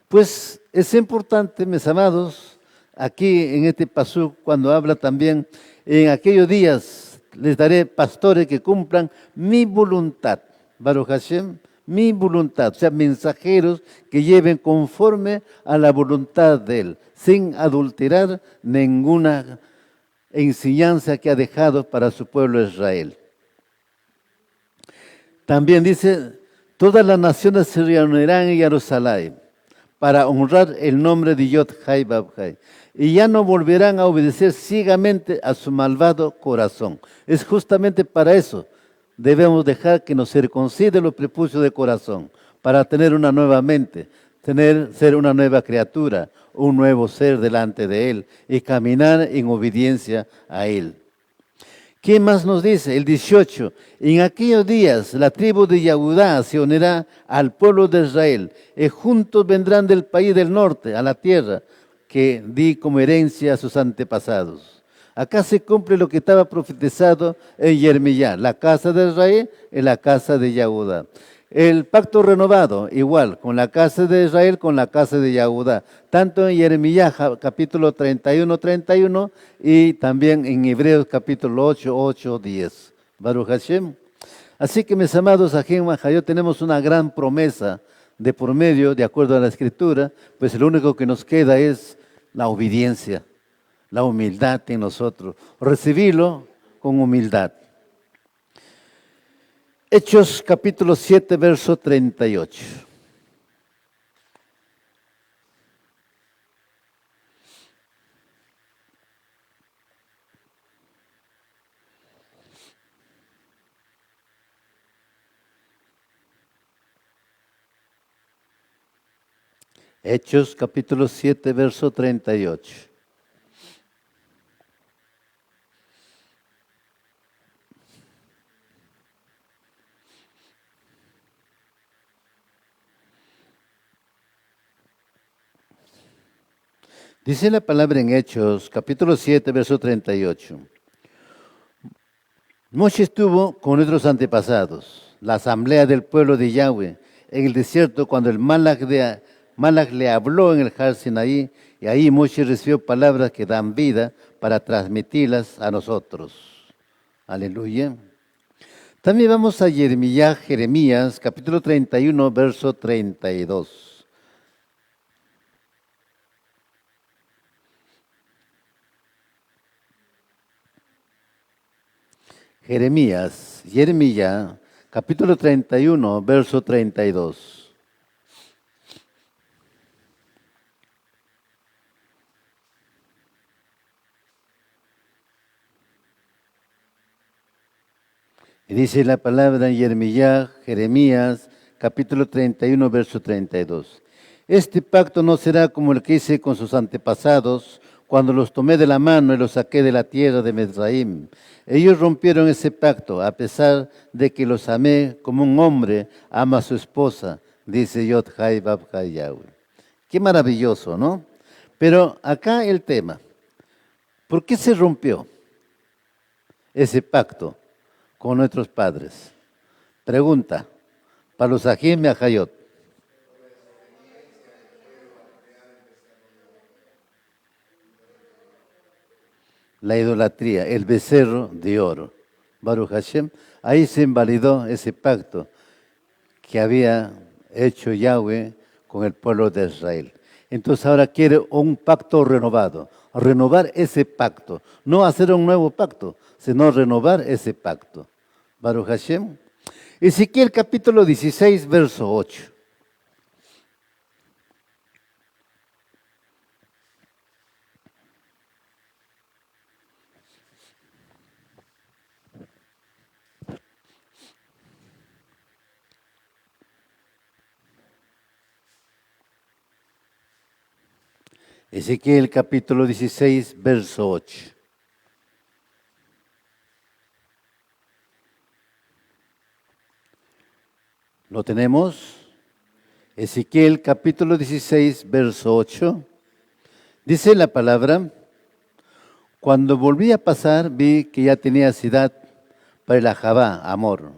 A: Pues es importante, mis amados, aquí en este pasú, cuando habla también, en aquellos días les daré pastores que cumplan mi voluntad. Baruch Hashem, mi voluntad, o sea, mensajeros que lleven conforme a la voluntad de Él, sin adulterar ninguna enseñanza que ha dejado para su pueblo Israel. También dice, todas las naciones se reunirán en Jerusalén para honrar el nombre de Yod-Hai Bab-Hai, y ya no volverán a obedecer ciegamente a su malvado corazón. Es justamente para eso debemos dejar que nos circuncide los prepucios de corazón, para tener una nueva mente, ser una nueva criatura, un nuevo ser delante de Él y caminar en obediencia a Él. ¿Qué más nos dice? El 18. En aquellos días la tribu de Yahudá se unirá al pueblo de Israel y juntos vendrán del país del norte a la tierra que di como herencia a sus antepasados. Acá se cumple lo que estaba profetizado en Jeremías, la casa de Israel y la casa de Yahudá. El pacto renovado, igual, con la casa de Israel, con la casa de Yahudá, tanto en Jeremías capítulo 31 y también en Hebreos capítulo 8, 10. Baruch Hashem. Así que, mis amados, aquí en Majayot tenemos una gran promesa de por medio, de acuerdo a la Escritura, pues lo único que nos queda es la obediencia, la humildad en nosotros, recibirlo con humildad. Hechos capítulo 7, verso 38. Hechos capítulo 7, verso 38. Dice la palabra en Hechos, capítulo 7, verso 38. Moshe estuvo con nuestros antepasados, la asamblea del pueblo de Yahweh, en el desierto cuando el Malach le habló en el Har Sinaí, y ahí Moshe recibió palabras que dan vida para transmitirlas a nosotros. Aleluya. También vamos a Jeremías, capítulo 31, verso 32. Jeremías, capítulo 31, verso 32. Y dice la palabra en Jeremías, capítulo 31, verso 32. Este pacto no será como el que hice con sus antepasados, cuando los tomé de la mano y los saqué de la tierra de Mizraim. Ellos rompieron ese pacto, a pesar de que los amé como un hombre ama a su esposa, dice Yod-Hai Bab-Hai Yahweh. Qué maravilloso, ¿no? Pero acá el tema, ¿por qué se rompió ese pacto con nuestros padres? Pregunta, para los Ajim y Ajayot. La idolatría, el becerro de oro. Baruch Hashem, ahí se invalidó ese pacto que había hecho Yahweh con el pueblo de Israel. Entonces ahora quiere un pacto renovado, renovar ese pacto, no hacer un nuevo pacto, sino renovar ese pacto. Baruch Hashem. Ezequiel capítulo 16, verso 8. Ezequiel capítulo 16, verso 8. ¿Lo tenemos? Ezequiel capítulo 16, verso 8. Dice la palabra: cuando volví a pasar, vi que ya tenías edad para el Ajabá, amor.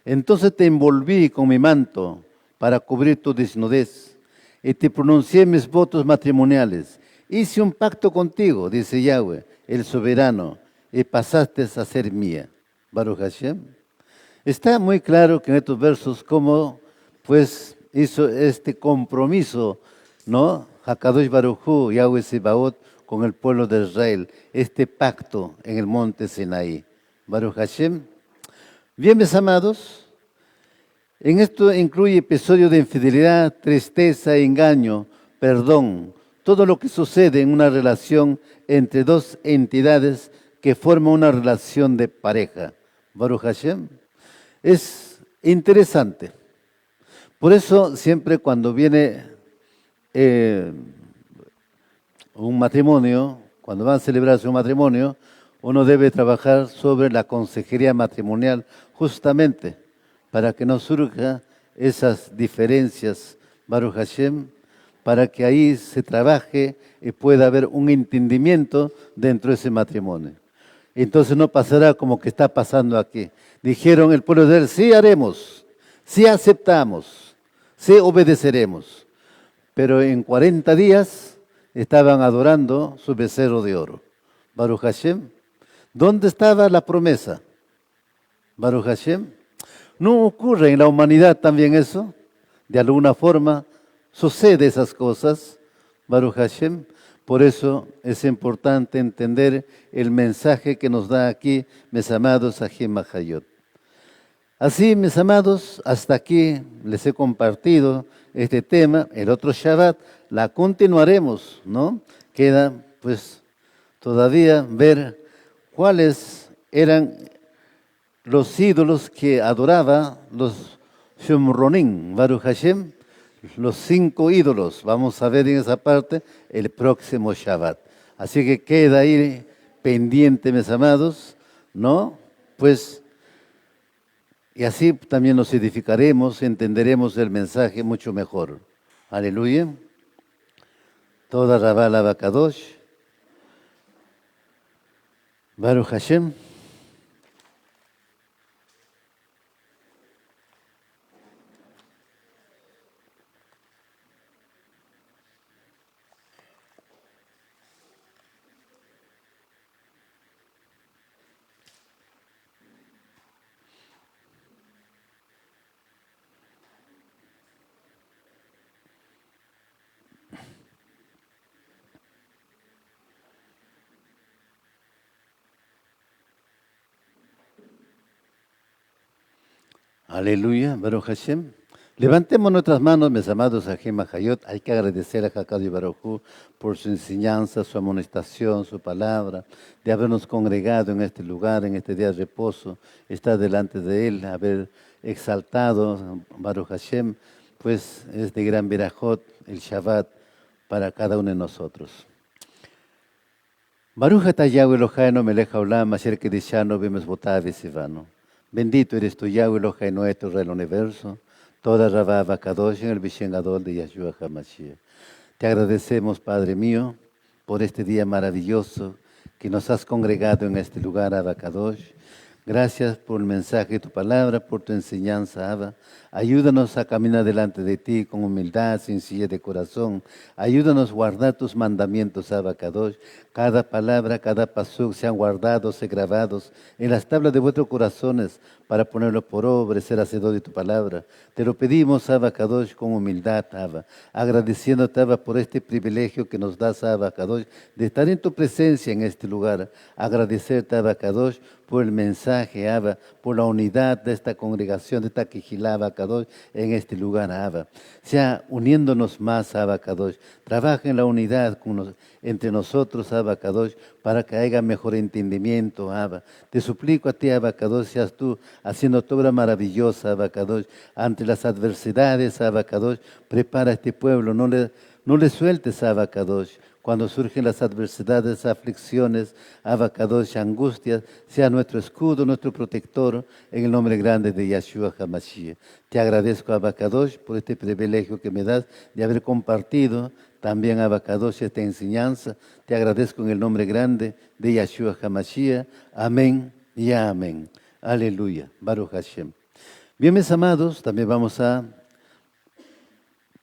A: Entonces te envolví con mi manto para cubrir tu desnudez y te pronuncié mis votos matrimoniales. Hice un pacto contigo, dice Yahweh, el soberano, y pasaste a ser mía. Baruch Hashem. Está muy claro que en estos versos cómo pues hizo este compromiso, ¿no? Hakadosh Baruj Hu, Yahweh Sebaot, con el pueblo de Israel, este pacto en el monte Sinaí. Baruch Hashem. Bien, mis amados, en esto incluye episodios de infidelidad, tristeza, engaño, perdón, todo lo que sucede en una relación entre dos entidades que forman una relación de pareja. Baruch Hashem. Es interesante. Por eso siempre cuando viene un matrimonio, cuando van a celebrarse un matrimonio, uno debe trabajar sobre la consejería matrimonial justamente para que no surjan esas diferencias, Baruch Hashem, para que ahí se trabaje y pueda haber un entendimiento dentro de ese matrimonio. Entonces no pasará como que está pasando aquí. Dijeron el pueblo de él: sí haremos, sí aceptamos, sí obedeceremos. Pero en 40 días estaban adorando su becerro de oro. Baruch Hashem. ¿Dónde estaba la promesa? Baruch Hashem. ¿No ocurre en la humanidad también eso? De alguna forma sucede esas cosas. Baruch Hashem. Por eso es importante entender el mensaje que nos da aquí, mis amados Ajim Mahayot. Así, mis amados, hasta aquí les he compartido este tema. El otro Shabbat la continuaremos, ¿no? Queda, pues, todavía ver cuáles eran los ídolos que adoraba los Shomronim, Baruch Hashem, los 5 ídolos. Vamos a ver en esa parte el próximo Shabbat. Así que queda ahí pendiente, mis amados, ¿no? Pues, y así también nos edificaremos, entenderemos el mensaje mucho mejor. Aleluya. toda Rabal Abacadosh, Baruch Hashem. Aleluya, Baruch Hashem. Levantemos nuestras manos, mis amados Ajem Hayot. Hay que agradecer a Hakadosh Baruj Hu por su enseñanza, su amonestación, su palabra, de habernos congregado en este lugar, en este día de reposo, estar delante de Él, haber exaltado Baruch Hashem, pues es de gran verajot el Shabbat para cada uno de nosotros. Baruch atah Yahweh Eloheinu melech haolam asher kiddushanu b'mitzvotav v'tzivanu. Bendito eres tú, Yahweh Elohai nuestro, Rey del universo, toda Rabá Abacadosh en el Bishen Gadol de Yahshua HaMashiach. Te agradecemos, Padre mío, por este día maravilloso que nos has congregado en este lugar, Abacadosh. Gracias por el mensaje de tu palabra, por tu enseñanza, Abba. Ayúdanos a caminar delante de ti con humildad, sencillez de corazón. Ayúdanos a guardar tus mandamientos, Abacadosh. Cada palabra, cada pasuk sean guardados, sean grabados en las tablas de vuestros corazones para ponerlo por obra y ser hacedor de tu palabra. Te lo pedimos, Abacadosh, con humildad, Abba. Agradeciéndote, Abba, por este privilegio que nos das, Abacadosh, de estar en tu presencia en este lugar. Agradecerte, Abacadosh, por el mensaje, Abba, por la unidad de esta congregación, de esta Quijilá, Abacadosh, en este lugar, Abba. Sea uniéndonos más, Abacadosh. Trabaja en la unidad entre nosotros, Abacadosh, para que haya mejor entendimiento, Abba. Te suplico a ti, Abacadosh, seas tú haciendo tu obra maravillosa, Abacadosh. Ante las adversidades, Abacadosh, prepara a este pueblo, no le sueltes, Abacadosh. Cuando surgen las adversidades, aflicciones, Abacadosh, angustias, sea nuestro escudo, nuestro protector, en el nombre grande de Yahshua HaMashiach. Te agradezco, Abacadosh, por este privilegio que me das de haber compartido también, Abacadosh, esta enseñanza. Te agradezco en el nombre grande de Yahshua HaMashiach. Amén y amén. Aleluya. Baruch Hashem. Bien, mis amados, también vamos a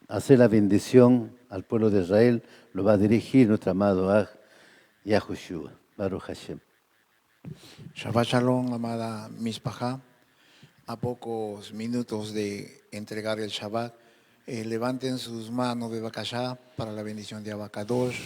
A: hacer la bendición al pueblo de Israel. Lo va a dirigir nuestro amado Aj Yahushua. Baruch Hashem.
B: Shabbat Shalom, amada Mishpacha. A pocos minutos de entregar el Shabbat, levanten sus manos de Bakashá para la bendición de Abacadosh.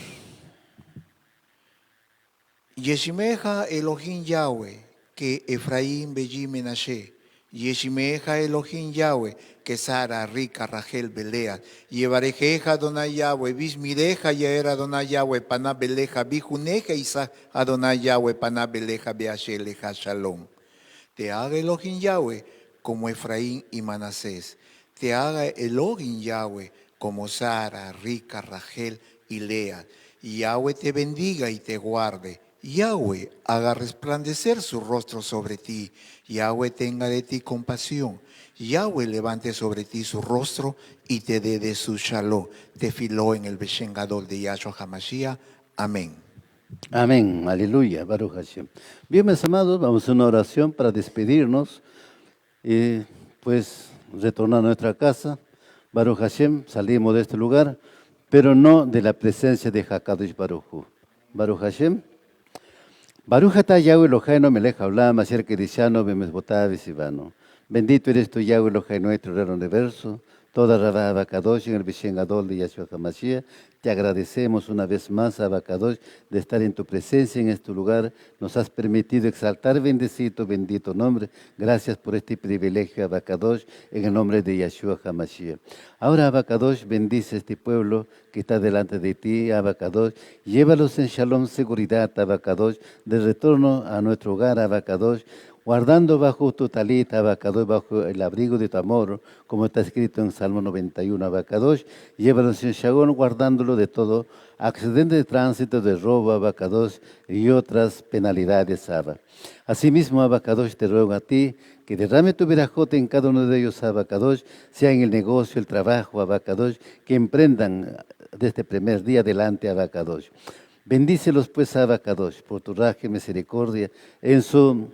B: Yeshimeja Elohim Yahweh, que Efraín Belli Menashe. Yeshimeja Elohim Yahweh, que Sara, Rica, Rachel, Belea. Yevarejeja Adonai Yahweh, Bismireja Yaera Adonai Yahweh, Paná Beleja, Bijuneja Isa Adonai Yahweh, Paná Beleja, Beasheleja Shalom. Te haga Elohim Yahweh como Efraín y Manasés. Te haga Elohim Yahweh como Sara, Rica, Rachel y Lea. Yahweh te bendiga y te guarde. Yahweh haga resplandecer su rostro sobre ti. Yahweh tenga de ti compasión. Yahweh levante sobre ti su rostro y te dé de su shalom. Te filó en el Beshen Gadol de Yahshua HaMashiach. Amén.
A: Amén, aleluya, Baruch Hashem. Bien, mis amados, vamos a hacer una oración para despedirnos y pues retornar a nuestra casa. Baruch Hashem, salimos de este lugar, pero no de la presencia de Hakadosh Baruch Hu. Baruch Hashem. Baruch atah Yahweh Eloheinu melech haolam asher kiddushanu b'mitzvotav v'tzivanu. Bendito eres tú, Yahweh Elohai nuestro, Rey del universo, toda Rabá Abacadosh en el Bishen Gadol de Yahshua HaMashiach. Te agradecemos una vez más, Abacadosh, de estar en tu presencia en este lugar. Nos has permitido exaltar y bendecir tu bendito nombre. Gracias por este privilegio, Abacadosh, en el nombre de Yahshua HaMashiach. Ahora, Abacadosh, bendice este pueblo que está delante de ti, Abacadosh. Llévalos en shalom, seguridad, Abacadosh, de retorno a nuestro hogar, Abacadosh, guardando bajo tu talit, Abacadosh, bajo el abrigo de tu amor, como está escrito en Salmo 91, Abacadosh. Llévalos en shalom, guardándolo de todo accidente de tránsito, de robo, Abacadosh, y otras penalidades, Abba. Asimismo, Abacadosh, te ruego a ti que derrame tu verajote en cada uno de ellos, Abacadosh, sea en el negocio, el trabajo, Abacadosh, que emprendan de este primer día delante a Abacadosh. Bendícelos pues a Abacadosh por tu raje misericordia en su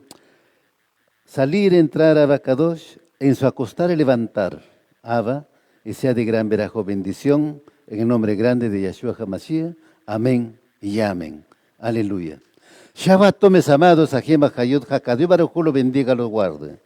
A: salir, entrar a Abacadosh, en su acostar y levantar, Abba, y sea de gran verajo bendición, en el nombre grande de Yahshua HaMashiach. Amén y amén. Aleluya. Shabbat, mis amados, Ajem, Hayot, Hakadí, Baruj Hu, lo bendiga, lo guarde.